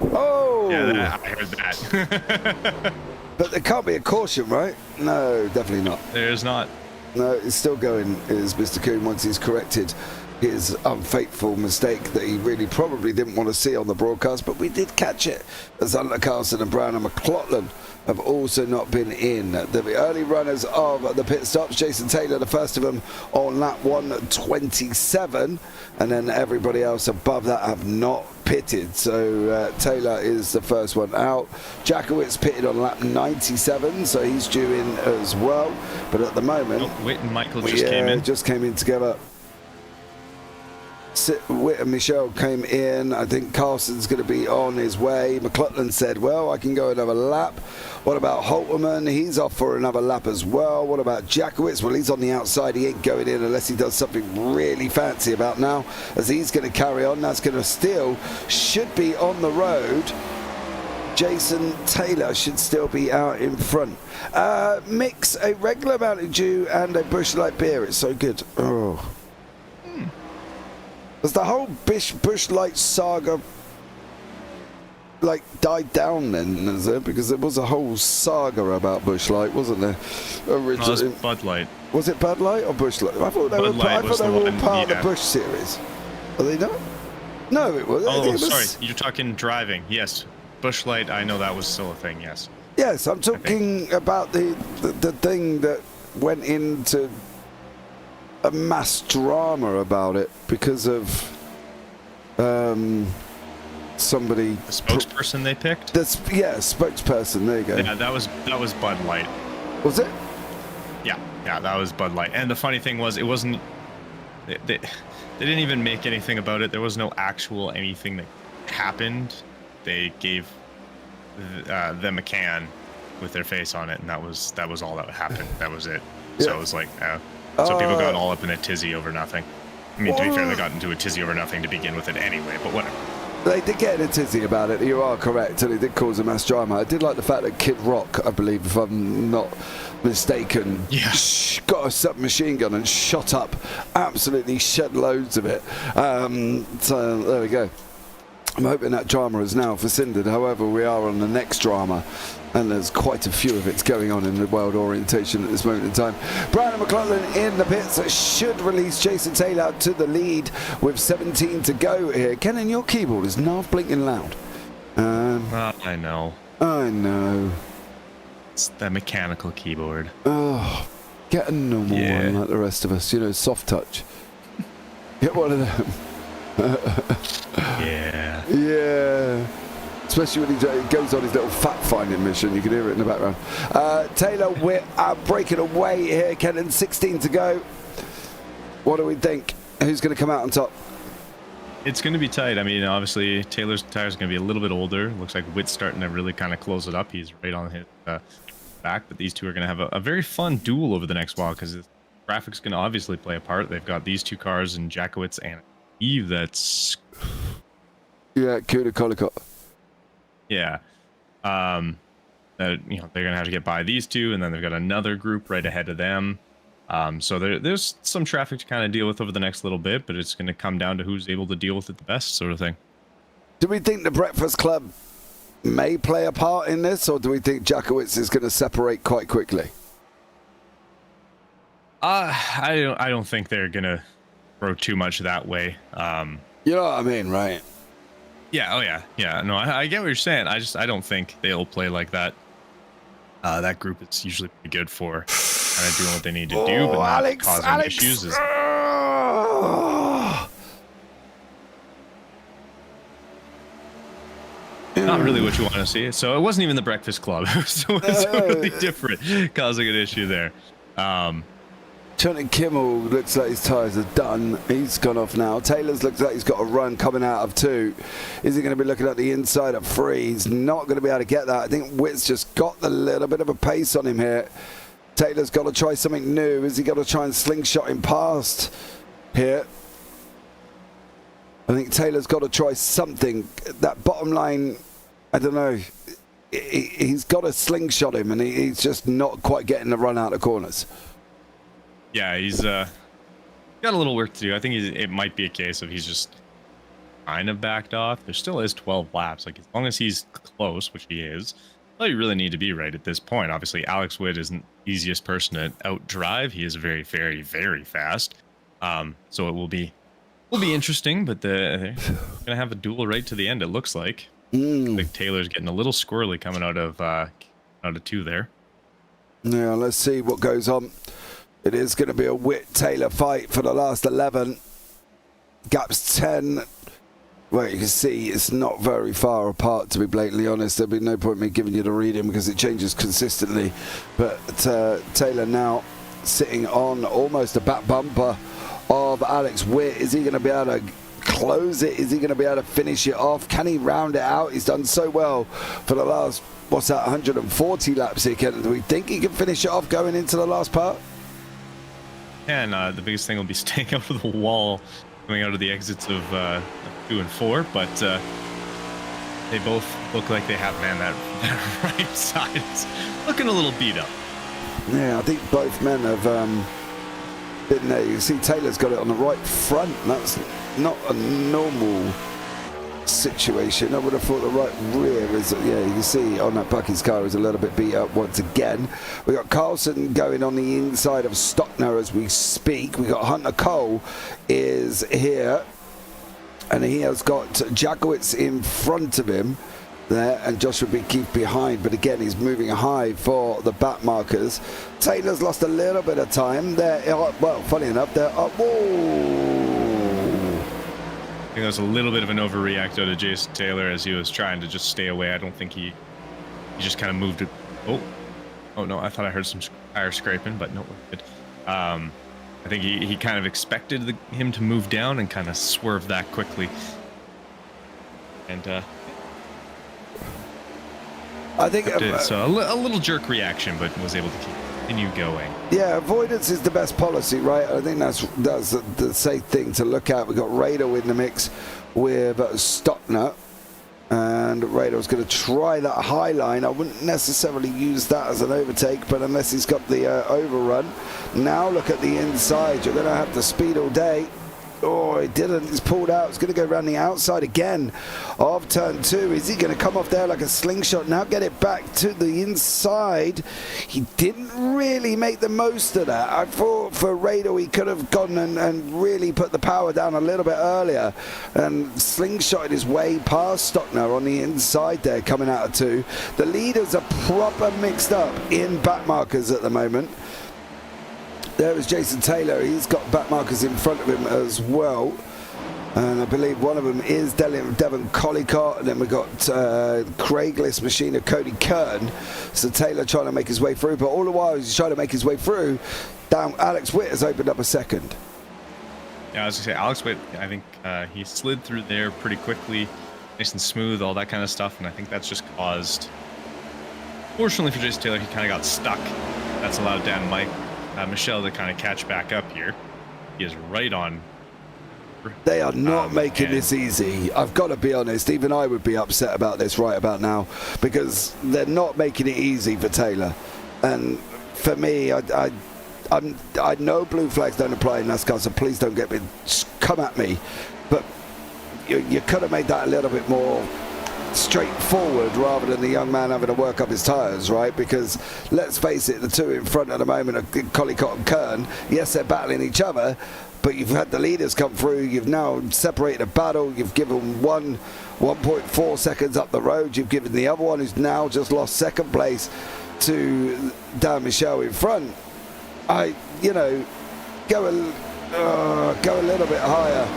Oh! Yeah, I heard that. But there can't be a caution, right? No, definitely not. There's not. No, it's still going, is Mr. Kuhn, once he's corrected his unfaithful mistake that he really probably didn't want to see on the broadcast, but we did catch it as Hunter Carlson and Brown and McLaughlin have also not been in. The early runners of the pit stops, Jason Taylor, the first of them on lap 127, and then everybody else above that have not pitted. So Taylor is the first one out. Jackowitz pitted on lap 97, so he's due in as well. But at the moment, Witt and Michael just came in. Just came in together. Witt and Michelle came in. I think Carson's going to be on his way. McLaughlin said, well, I can go another lap. What about Holterman? He's off for another lap as well. What about Jackowitz? Well, he's on the outside. He ain't going in unless he does something really fancy about now, as he's going to carry on. That's going to still should be on the road. Jason Taylor should still be out in front. Mix a regular Mountain Dew and a Busch Light beer. It's so good. Oh. Has the whole Busch Light saga like died down then, is it? Because there was a whole saga about Busch Light, wasn't there? No, it was Bud Light. Was it Bud Light or Busch Light? I thought they were all part of the Busch series. Are they not? No, it was. Oh, sorry. You're talking driving. Yes. Busch Light, I know that was still a thing, yes. Yes, I'm talking about the thing that went into a mass drama about it because of somebody. The spokesperson they picked? Spokesperson. There you go. Yeah, that was Bud Light. Was it? Yeah, that was Bud Light. And the funny thing was, it wasn't. They didn't even make anything about it. There was no actual anything that happened. They gave them a can with their face on it, and that was all that happened. That was it. Yeah. So it was like. So people got all up in a tizzy over nothing. I mean, to be fair, they got into a tizzy over nothing to begin with it anyway, but whatever. They did get in a tizzy about it, you are correct, and it did cause a mass drama. I did like the fact that Kid Rock, I believe, if I'm not mistaken, got a submachine gun and shot up, absolutely shed loads of it. So there we go. I'm hoping that drama is now rescinded. However, we are on the next drama, and there's quite a few of it's going on in the world orientation at this moment in time. Brian McClellan in the pits should release Jason Taylor to the lead with 17 to go here. Kenton, your keyboard is not blinking loud. I know. I know. It's the mechanical keyboard. Oh, get a normal one like the rest of us. You know, soft touch. Get one of them. Yeah. Especially when he goes on his little fact-finding mission. You can hear it in the background. Taylor, we're breaking away here. Kenton, 16 to go. What do we think? Who's going to come out on top? It's going to be tight. I mean, obviously, Taylor's tires going to be a little bit older. Looks like Witt's starting to really kind of close it up. He's right on his back. But these two are going to have a very fun duel over the next while because the graphics going to obviously play a part. They've got these two cars in Jackowitz and Eve. That's... Yeah, Kuda Kolikot. Yeah. They're going to have to get by these two, and then they've got another group right ahead of them. So there's some traffic to kind of deal with over the next little bit, but it's going to come down to who's able to deal with it the best, sort of thing. Do we think the Breakfast Club may play a part in this, or do we think Jackowitz is going to separate quite quickly? I don't think they're going to throw too much that way. You know what I mean, right? Yeah. Oh yeah. No, I get what you're saying. I don't think they'll play like that. That group is usually pretty good for kind of doing what they need to do, but not causing issues. Not really what you want to see. So it wasn't even the Breakfast Club. So it's totally different, causing an issue there. Kenton Kimmel looks like his tyres are done. He's gone off now. Taylor's looks like he's got a run coming out of 2. Is he going to be looking at the inside of 3? He's not going to be able to get that. I think Witt's just got a little bit of a pace on him here. Taylor's got to try something new. Is he got to try and slingshot him past here? I think Taylor's got to try something. That bottom line, I don't know. He's got to slingshot him, and he's just not quite getting the run out of corners. Yeah, he's got a little work to do. I think it might be a case of he's just kind of backed off. There still is 12 laps. Like, as long as he's close, which he is, well, you really need to be right at this point. Obviously, Alex Witt isn't the easiest person to outdrive. He is very, very, very fast. So it will be interesting, but they're gonna have a duel right to the end. It looks like. I think Taylor's getting a little squirrely coming out of 2 there. Yeah, let's see what goes on. It is going to be a Witt-Taylor fight for the last 11. Gap's 10. Well, you can see it's not very far apart, to be blatantly honest. There'll be no point in me giving you the reading because it changes consistently. But Taylor now sitting on almost a back bumper of Alex Witt. Is he going to be able to close it? Is he going to be able to finish it off? Can he round it out? He's done so well for the last, 140 laps here, Kenton. Do we think he can finish it off going into the last part? And the biggest thing will be staying out of the wall coming out of the exits of 2 and 4, but they both look like they have, that right side is looking a little beat up. Yeah, I think both men have been there. You can see Taylor's got it on the right front. That's not a normal situation. I would have thought the right rear is, yeah, you can see on that Bucky's car is a little bit beat up once again. We got Carlson going on the inside of Stockner as we speak. We got Hunter Cole is here, and he has got Jackowitz in front of him there, and Joshua Keith behind, but again he's moving high for the back markers. Taylor's lost a little bit of time there. Well, funny enough, they're up. Whoa! I think that was a little bit of an overreact out of Jason Taylor as he was trying to just stay away. I don't think he just kind of moved it. Oh no, I thought I heard some tire scraping, but no, we're good. I think he kind of expected him to move down and kind of swerve that quickly. And I think so a little jerk reaction, but was able to keep it. continue going. Yeah, avoidance is the best policy, right? I think that's the safe thing to look at. We've got Radar in the mix with Stockner. And Radar's going to try that high line. I wouldn't necessarily use that as an overtake, but unless he's got the overrun. Now look at the inside. You're going to have to speed all day. Oh, he didn't. He's pulled out. He's going to go around the outside again of turn 2. Is he going to come off there like a slingshot? Now get it back to the inside. He didn't really make the most of that. I thought for Radar he could have gone and really put the power down a little bit earlier and slingshotted his way past Stockner on the inside there coming out of 2. The leaders are proper mixed up in back markers at the moment. There is Jason Taylor. He's got back markers in front of him as well. And I believe one of them is Devon Collicott. And then we've got Craigless Machine Cody Kern. So Taylor trying to make his way through. But all the while he's trying to make his way through, down Alex Witt has opened up a second. Yeah, I was going to say, Alex Witt, I think he slid through there pretty quickly. Nice and smooth, all that kind of stuff. And I think that's just caused... Fortunately for Jason Taylor, he kind of got stuck. That's allowed Dan Michelle to kind of catch back up here. He is right on. They are not making this easy. I've got to be honest. Even I would be upset about this right about now because they're not making it easy for Taylor. And for me, I know blue flags don't apply in NASCAR, so please don't come at me. But you could have made that a little bit more straightforward rather than the young man having to work up his tyres, right? Because let's face it, the two in front at the moment are Collicott and Kern. Yes, they're battling each other, but you've had the leaders come through. You've now separated a battle. You've given 1.4 seconds up the road. You've given the other one, who's now just lost second place, to Dan Michelle in front. Go a little bit higher.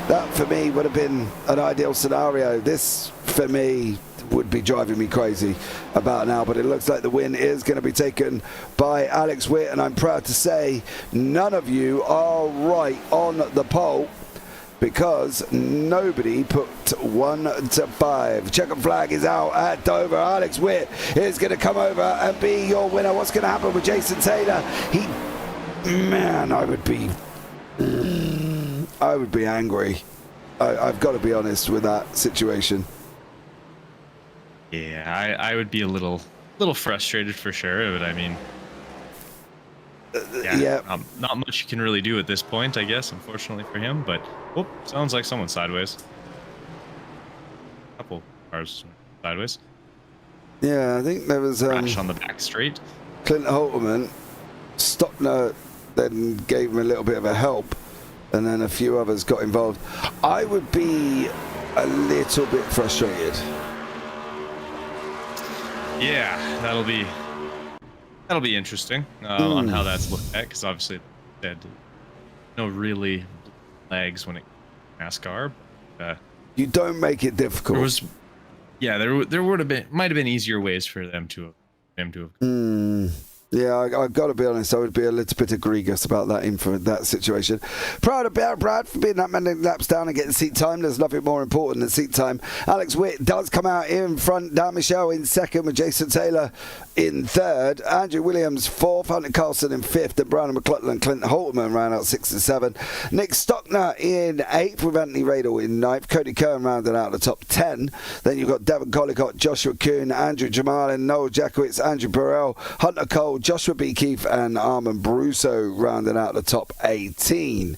That, for me, would have been an ideal scenario. This, for me, would be driving me crazy about now. But it looks like the win is going to be taken by Alex Witt. And I'm proud to say none of you are right on the poll because nobody put 1 to 5. Checkered flag is out at Dover. Alex Witt is going to come over and be your winner. What's going to happen with Jason Taylor? I would be angry. I've got to be honest with that situation. Yeah, I would be a little frustrated for sure, but I mean, not much you can really do at this point, I guess, unfortunately for him. But sounds like someone's sideways. Couple cars sideways. Yeah, I think there was crash on the back straight. Clinton Holterman, Stockner then gave him a little bit of a help. And then a few others got involved. I would be a little bit frustrated. Yeah, that'll be interesting on how that's looked at, because obviously they no really legs when it NASCAR. You don't make it difficult. There would have been might have been easier ways for them to have. Yeah, I've got to be honest, I would be a little bit egregious about that situation. Proud for being that many laps down and getting seat time. There's nothing more important than seat time. Alex Witt does come out in front. Dan Michelle in second with Jason Taylor in third. Andrew Williams fourth. Hunter Carlson in fifth. And Brandon McLaughlin and Clinton Holterman ran out 6 and 7. Nick Stockner in eighth with Anthony Radel in ninth. Cody Kern rounded out the top 10. Then you've got Devon Collicott, Joshua Kuhn, Andrew Jamal and Noel Jackowitz, Andrew Burrell, Hunter Cole, Joshua B. Keefe and Armand Brusso rounding out the top 18.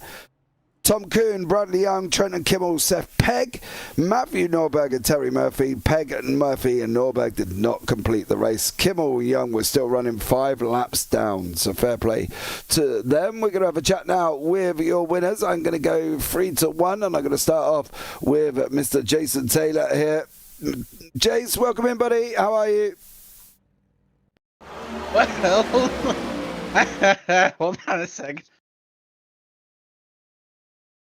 Tom Kuhn, Bradley Young, Trenton Kimmel, Seth Pegg, Matthew Norberg and Terry Murphy. Pegg and Murphy and Norberg did not complete the race. Kimmel Young was still running 5 laps down, so fair play to them. We're going to have a chat now with your winners. I'm going to go 3 to 1 and I'm going to start off with Mr. Jason Taylor here. Jace, welcome in, buddy. How are you? Well, hold on a second.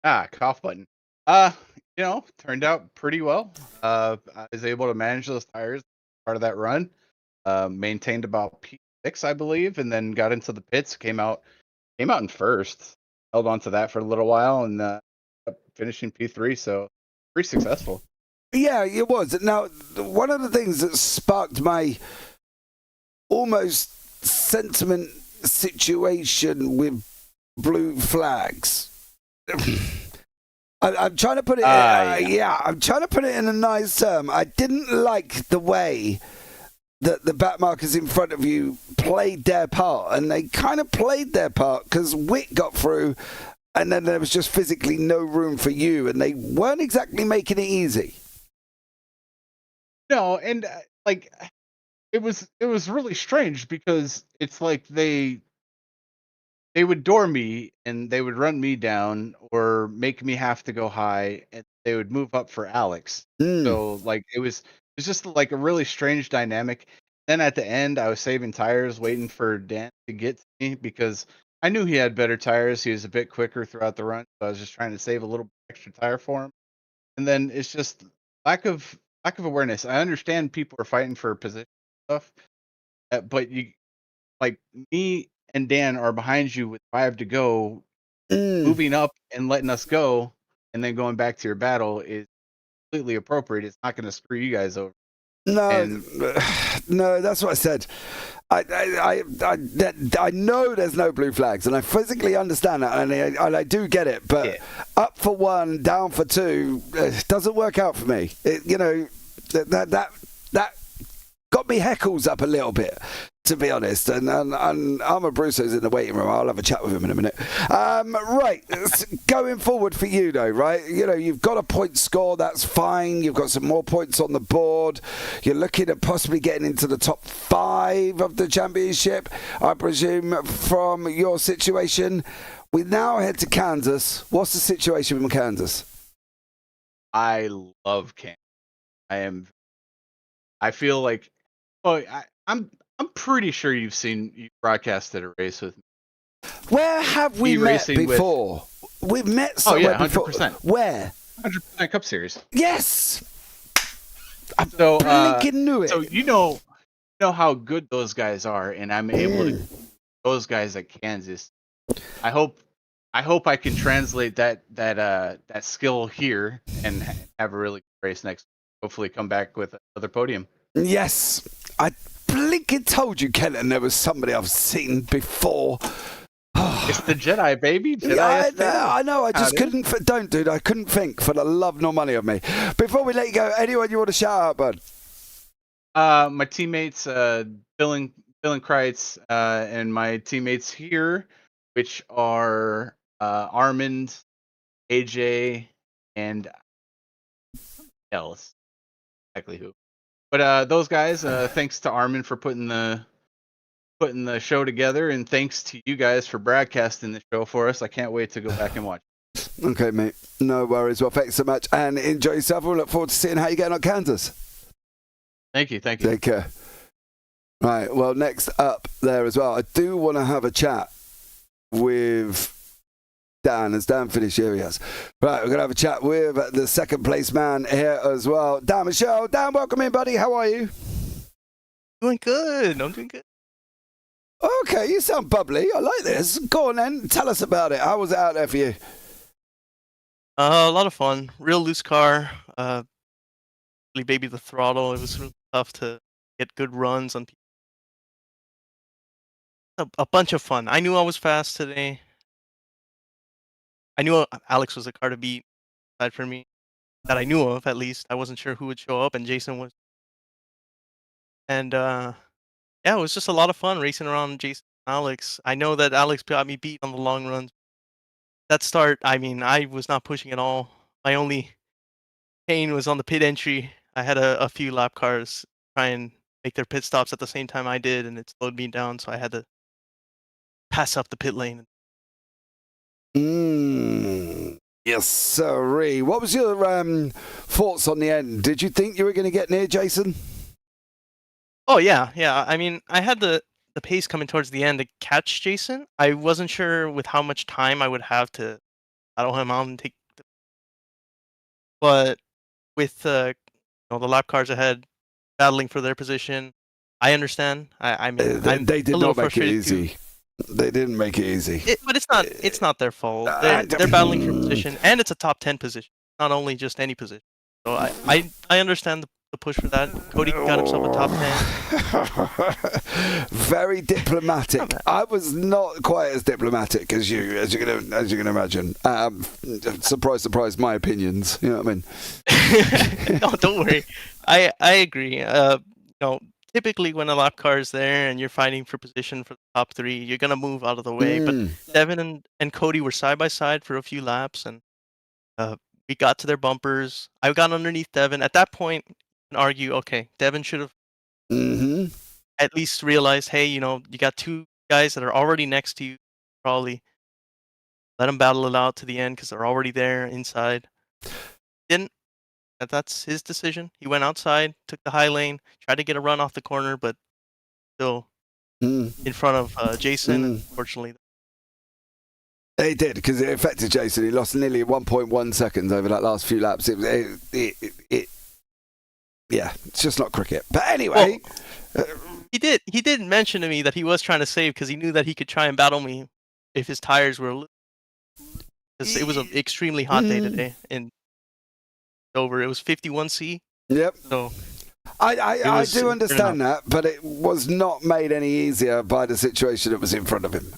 Cough button. Turned out pretty well. I was able to manage those tires part of that run. Maintained about P6, I believe, and then got into the pits. Came out in first. Held on to that for a little while and finishing P3. So pretty successful. Yeah, it was. Now, one of the things that sparked my almost sentiment situation with blue flags. I'm trying to put it. I'm trying to put it in a nice term. I didn't like the way that the back markers in front of you played their part, and they kind of played their part because Witt got through, and then there was just physically no room for you, and they weren't exactly making it easy. No, and like it was really strange because it's like they would door me and they would run me down or make me have to go high, and they would move up for Alex. So like it was just like a really strange dynamic. Then at the end, I was saving tires, waiting for Dan to get to me because I knew he had better tires. He was a bit quicker throughout the run, so I was just trying to save a little extra tire for him. And then it's just lack of awareness. I understand people are fighting for position stuff, but you like me and Dan are behind you with 5 to go, moving up and letting us go, and then going back to your battle is completely appropriate. It's not going to screw you guys over. No, no, that's what I said. I know there's no blue flags, and I physically understand that, and I do get it. But up for 1, down for 2, doesn't work out for me. That got me heckles up a little bit, to be honest. And Armour Brusso's in the waiting room. I'll have a chat with him in a minute. Right, going forward for you though, right? You've got a point score. That's fine. You've got some more points on the board. You're looking at possibly getting into the top 5 of the championship, I presume, from your situation. We now head to Kansas. What's the situation with Kansas? I love Kansas. I feel like, I'm pretty sure you broadcasted a race with me. Where have we met before? We've met somewhere 100%. Before. Where? 100% Cup Series. Yes. I knew it. So you know how good those guys are, and I'm able to those guys at Kansas. I hope I can translate that skill here and have a really good race next. Hopefully, come back with another podium. Yes, I blinking told you, Kenton, there was somebody I've seen before. It's the Jedi, baby. I know. I just couldn't. Don't, dude. I couldn't think for the love nor money of me. Before we let you go, anyone you want to shout out, bud? My teammates, Bill and Kreitz, and my teammates here, which are Armand, AJ, and else. Exactly who. But those guys, thanks to Armin for putting the show together, and thanks to you guys for broadcasting the show for us. I can't wait to go back and watch. Okay, mate. No worries. Well, thanks so much, and enjoy yourself. We'll look forward to seeing how you get on Kansas. Thank you. Take care. Right. Well, next up there as well, I do want to have a chat with Dan, as Dan finished. Here he is. Right, we're going to have a chat with the second place man here as well, Dan Michelle. Dan, welcome in, buddy. How are you? Doing good. I'm doing good. Okay, you sound bubbly. I like this. Go on then. Tell us about it. How was it out there for you? A lot of fun. Real loose car. Really baby the throttle. It was really tough to get good runs on people. A bunch of fun. I knew I was fast today. I knew Alex was a car to beat, aside for me, that I knew of at least. I wasn't sure who would show up, and Jason was. And yeah, it was just a lot of fun racing around Jason and Alex. I know that Alex got me beat on the long runs. That start, I mean, I was not pushing at all. My only pain was on the pit entry. I had a few lap cars try and make their pit stops at the same time I did, and it slowed me down, so I had to pass up the pit lane. Yes, sirree. What was your thoughts on the end? Did you think you were going to get near Jason? Oh, yeah. I mean, I had the pace coming towards the end to catch Jason. I wasn't sure with how much time I would have to battle him out and take the... But with the lap cars ahead battling for their position, I understand. I mean, they did not make it easy. They didn't make it easy. But it's not their fault. They're battling for position, and it's a top 10 position, not only just any position. So I understand to push for that. Cody got himself a top 10. Very diplomatic. I was not quite as diplomatic as you, as you can imagine. Surprise, surprise, my opinions. You know what I mean? No, don't worry. I agree. Typically when a lap car is there and you're fighting for position for the top 3, you're gonna move out of the way. But Devin and Cody were side by side for a few laps, and we got to their bumpers. I got underneath Devin. At that point, you can argue, okay, Devin should have at least realized, hey, you got 2 guys that are already next to you. Probably let them battle it out to the end because they're already there inside. Didn't. That's his decision. He went outside, took the high lane, tried to get a run off the corner, but still in front of Jason. Unfortunately, he did, because it affected Jason. He lost nearly 1.1 seconds over that last few laps. Yeah, it's just not cricket. But anyway, he did mention to me that he was trying to save because he knew that he could try and battle me if his tires were. Because it was an extremely hot day today in Dover. It was 51C. Yep. So I do understand that, but it was not made any easier by the situation that was in front of him.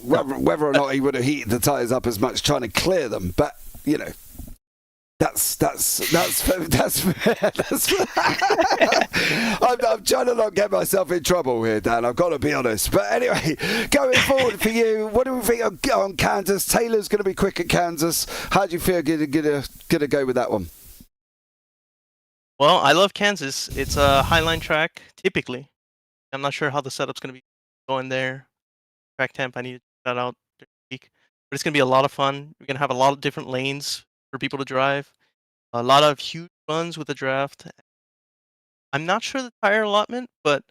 Whether or not he would have heated the tyres up as much trying to clear them, but that's fair. I'm trying to not get myself in trouble here, Dan. I've got to be honest. But anyway, going forward for you, what do we think on Kansas? Taylor's going to be quick at Kansas. How do you feel gonna go with that one? Well, I love Kansas. It's a highline track, typically. I'm not sure how the setup's going to be going there. Track temp, I need to check that out this week. But it's going to be a lot of fun. We're going to have a lot of different lanes for people to drive. A lot of huge runs with the draft. I'm not sure the tire allotment, but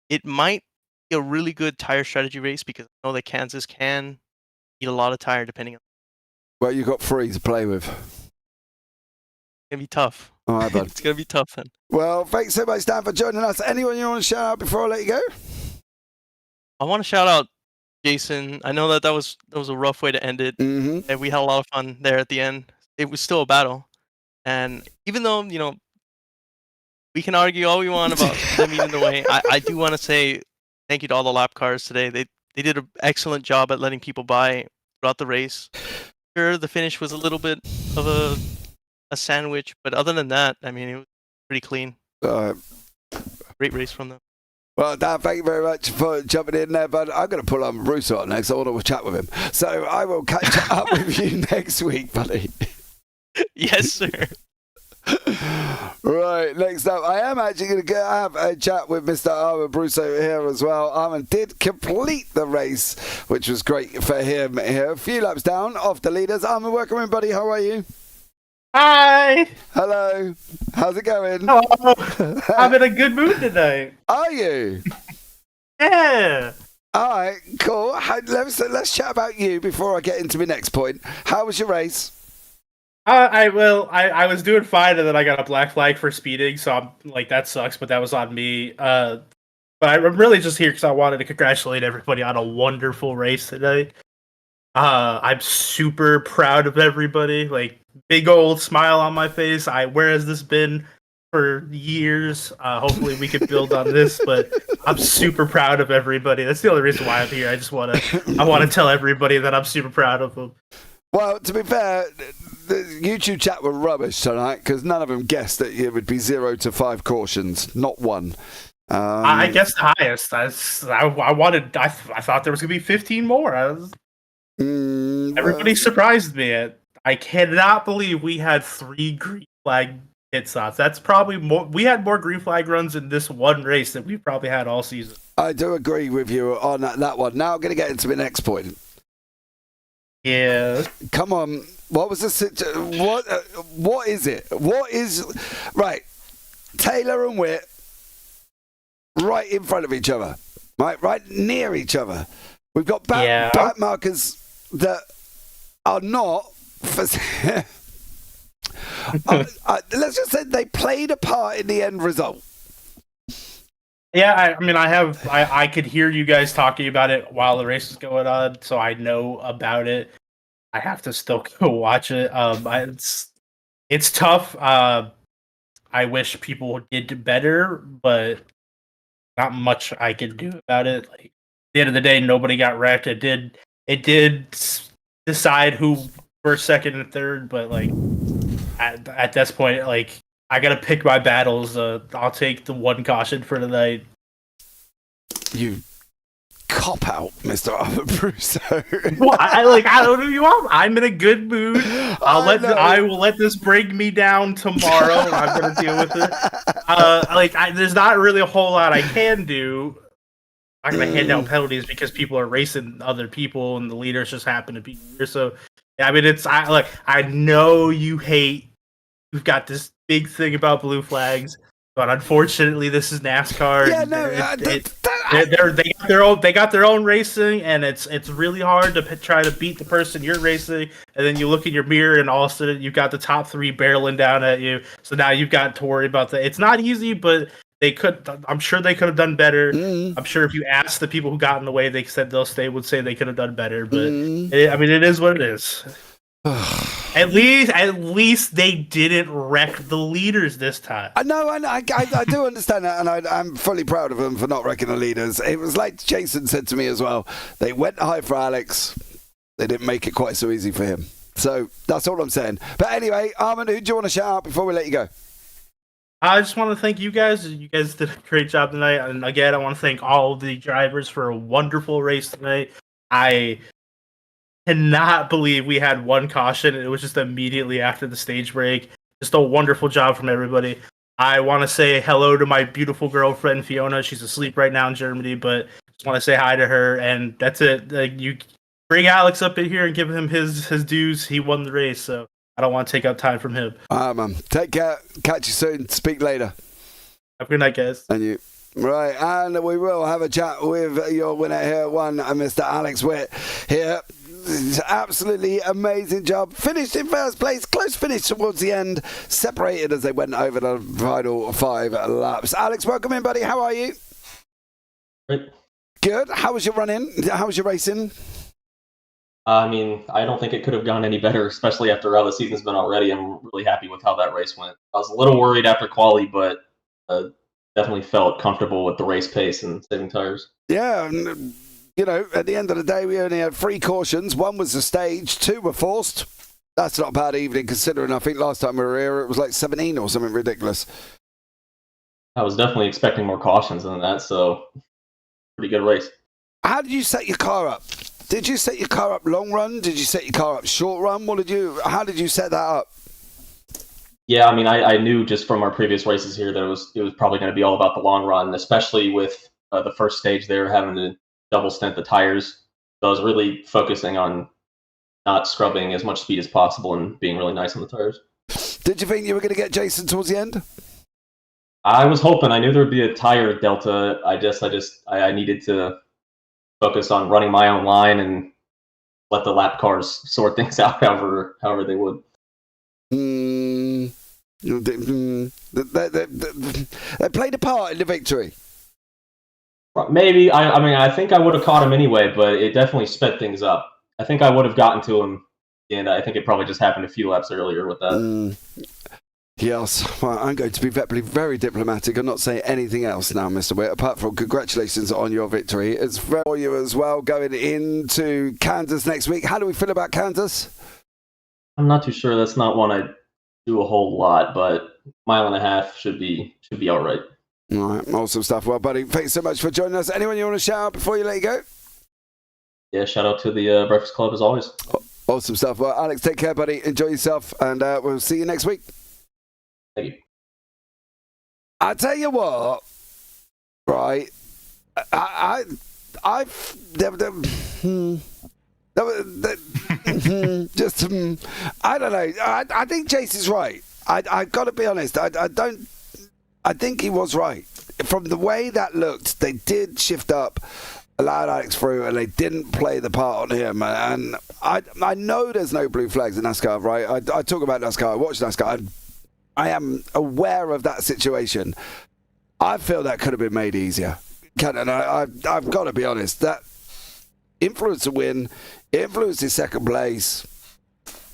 it might be a really good tire strategy race because I know that Kansas can eat a lot of tire depending on. Well, you've got 3 to play with. It's going to be tough. All right, bud. It's going to be tough then. Well, thanks so much, Dan, for joining us. Anyone you want to shout out before I let you go? I want to shout out Jason. I know that was a rough way to end it, and we had a lot of fun there at the end. It was still a battle, and even though we can argue all we want about them eating the way, I do want to say thank you to all the lap cars today. They did an excellent job at letting people by throughout the race. Sure, the finish was a little bit of a sandwich, but other than that, I mean, it was pretty clean. Great race from them. Well, Dan, thank you very much for jumping in there, but I'm going to pull on Russo on next. I want to chat with him. So I will catch up with you next week, buddy. Yes, sir. Right, next up, I am actually going to have a chat with Mr. Armin Brusso here as well. Armin did complete the race, which was great for him here. A few laps down off the leaders. Armin, welcome in, buddy. How are you? Hi. Hello. How's it going? Hello. I'm in a good mood today. Are you? Yeah. All right, cool. Let's chat about you before I get into my next point. How was your race? I was doing fine, and then I got a black flag for speeding, so I'm like, that sucks, but that was on me. But I'm really just here because I wanted to congratulate everybody on a wonderful race today. I'm super proud of everybody. Like, big old smile on my face. Where has this been for years? Hopefully we can build on this, but I'm super proud of everybody. That's the only reason why I'm here. I want to tell everybody that I'm super proud of them. Well, to be fair, the YouTube chat were rubbish tonight because none of them guessed that it would be 0 to 5 cautions, not one. I guessed the highest. I thought there was gonna be 15 more. Everybody surprised me. I cannot believe we had 3 green flag pit stops. That's probably more. We had more green flag runs in this one race than we've probably had all season. I do agree with you on that one. Now I'm going to get into the next point. Yeah. Come on. What was the situation? What is it? What is right? Taylor and Witt right in front of each other, right near each other. We've got back markers that are not. Let's just say they played a part in the end result. Yeah, I could hear you guys talking about it while the race was going on, so I know about it. I have to still go watch it. It's tough. I wish people did better, but not much I can do about it. Like, at the end of the day, nobody got wrecked. It did decide who first, second, and third, but like at this point, like I gotta pick my battles. I'll take the one caution for tonight. You cop out, Mr. Arthur Brusso. Well, I don't know you want. I'm in a good mood. I will let this bring me down tomorrow. I'm gonna deal with it. There's not really a whole lot I can do. I'm gonna hand out penalties because people are racing other people and the leaders just happen to be here. So, I mean, I know you hate. We've got this big thing about blue flags, but unfortunately, this is NASCAR. Yeah, no, they got their own racing, and it's really hard to try to beat the person you're racing. And then you look in your mirror, and all of a sudden you've got the top three barreling down at you. So now you've got to worry about that. It's not easy, but I'm sure they could have done better. I'm sure if you asked the people who got in the way, they said they would say they could have done better. But it is what it is. At least they didn't wreck the leaders this time. I know, I do understand that, and I'm fully proud of them for not wrecking the leaders. It was like Jason said to me as well. They went high for Alex. They didn't make it quite so easy for him. So that's all I'm saying. But anyway, Armin, who do you want to shout out before we let you go? I just want to thank you guys. You guys did a great job tonight. And again, I want to thank all of the drivers for a wonderful race tonight. I cannot believe we had one caution. It was just immediately after the stage break. Just a wonderful job from everybody. I want to say hello to my beautiful girlfriend, Fiona. She's asleep right now in Germany, but just want to say hi to her. And that's it. You bring Alex up in here and give him his dues. He won the race, so I don't want to take up time from him. All right, man. Take care. Catch you soon. Speak later. Have a good night, guys. And you. Right, and we will have a chat with your winner here, Mr. Alex Witt here. Absolutely amazing job. Finished in first place, close finish towards the end, separated as they went over the final 5 laps. Alex, welcome in, buddy. How are you? Great. Good. How was your run-in? How was your racing? I mean, I don't think it could have gone any better, especially after how the season's been already. I'm really happy with how that race went. I was a little worried after quali, but definitely felt comfortable with the race pace and saving tires. Yeah, you know, at the end of the day, we only had 3 cautions. 1 was the stage, 2 were forced. That's not a bad evening, considering I think last time we were here, it was like 17 or something ridiculous. I was definitely expecting more cautions than that, so pretty good race. How did you set your car up? Did you set your car up long run? Did you set your car up short run? How did you set that up? Yeah, I mean, I knew just from our previous races here that it was probably going to be all about the long run, especially with the first stage there having to double stint the tires. So I was really focusing on not scrubbing as much speed as possible and being really nice on the tires. Did you think you were going to get Jason towards the end? I was hoping. I knew there would be a tire delta. I needed to focus on running my own line and let the lap cars sort things out however they would. They played a part in the victory. Maybe. I think I would have caught him anyway, but it definitely sped things up. I think I would have gotten to him, and I think it probably just happened a few laps earlier with that. Yes, well, I'm going to be very diplomatic and not say anything else now, Mr. Witt, apart from congratulations on your victory. It's for you as well, going into Kansas next week. How do we feel about Kansas? I'm not too sure. That's not one I do a whole lot, but 1.5 miles should be all right. All right, awesome stuff. Well, buddy, thanks so much for joining us. Anyone you want to shout out before you let you go? Yeah, shout out to the Breakfast Club as always. Awesome stuff. Well, Alex, take care, buddy. Enjoy yourself, and we'll see you next week. Thank you. I tell you what, right? I don't know. I think Jason's right. I got to be honest. I think he was right. From the way that looked, they did shift up, allowed Alex through, and they didn't play the part on him. And I know there's no blue flags in NASCAR, right? I talk about NASCAR, I watch NASCAR. I am aware of that situation. I feel that could have been made easier. Kenton, I've got to be honest. That influenced the win, influenced his second place.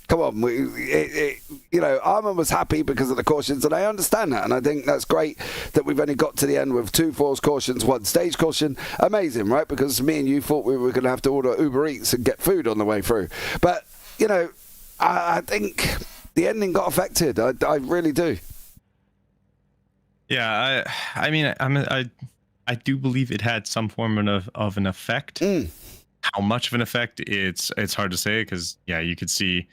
Come on, Arman was happy because of the cautions, and I understand that, and I think that's great that we've only got to the end with 2 forced cautions, 1 stage caution. Amazing, right? Because me and you thought we were going to have to order Uber Eats and get food on the way through. But, I think the ending got affected. I really do. Yeah, I mean, I do believe it had some form of an effect. How much of an effect? It's hard to say because you could see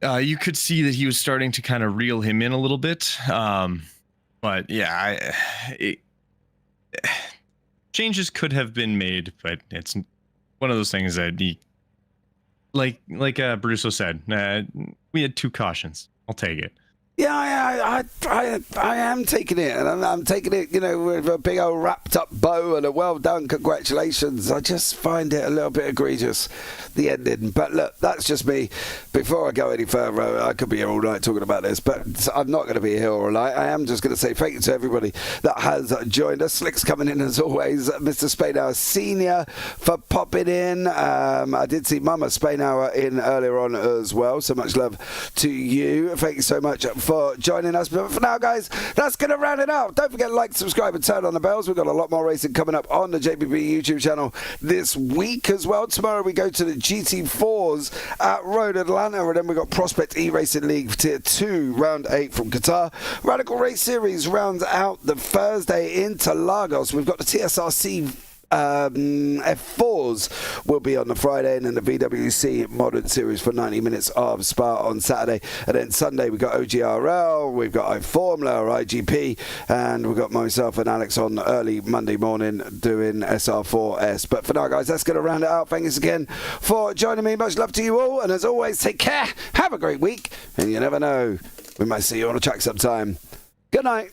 that he was starting to kind of reel him in a little bit. But changes could have been made, but it's one of those things that like Brusso said, we had 2 cautions. I'll take it. Yeah, I am taking it, and I'm taking it, with a big old wrapped up bow and a well done, congratulations. I just find it a little bit egregious, the ending. But look, that's just me. Before I go any further, I could be here all night talking about this, but I'm not going to be here all night. I am just going to say thank you to everybody that has joined us. Slick's coming in as always. Mr. Spainhour Senior for popping in. I did see Mama Spainhour in earlier on as well, so much love to you. Thank you so much for joining us. But for now, guys, that's going to round it out. Don't forget to like, subscribe, and turn on the bells. We've got a lot more racing coming up on the JPB YouTube channel this week as well. Tomorrow we go to the GT4s at Road Atlanta, and then we've got Prospect E-Racing League Tier 2, Round 8 from Qatar. Radical Race Series rounds out the Thursday into Lagos. We've got the TSRC F4s will be on the Friday, and then the VWC Modern Series for 90 minutes of Spa on Saturday. And then Sunday we've got OGRL, we've got iFormula, IGP, and we've got myself and Alex on early Monday morning doing SR4S. But for now, guys, that's going to round it out. Thanks again for joining me. Much love to you all, and as always, take care, have a great week, and you never know, we might see you on a track sometime. Good night.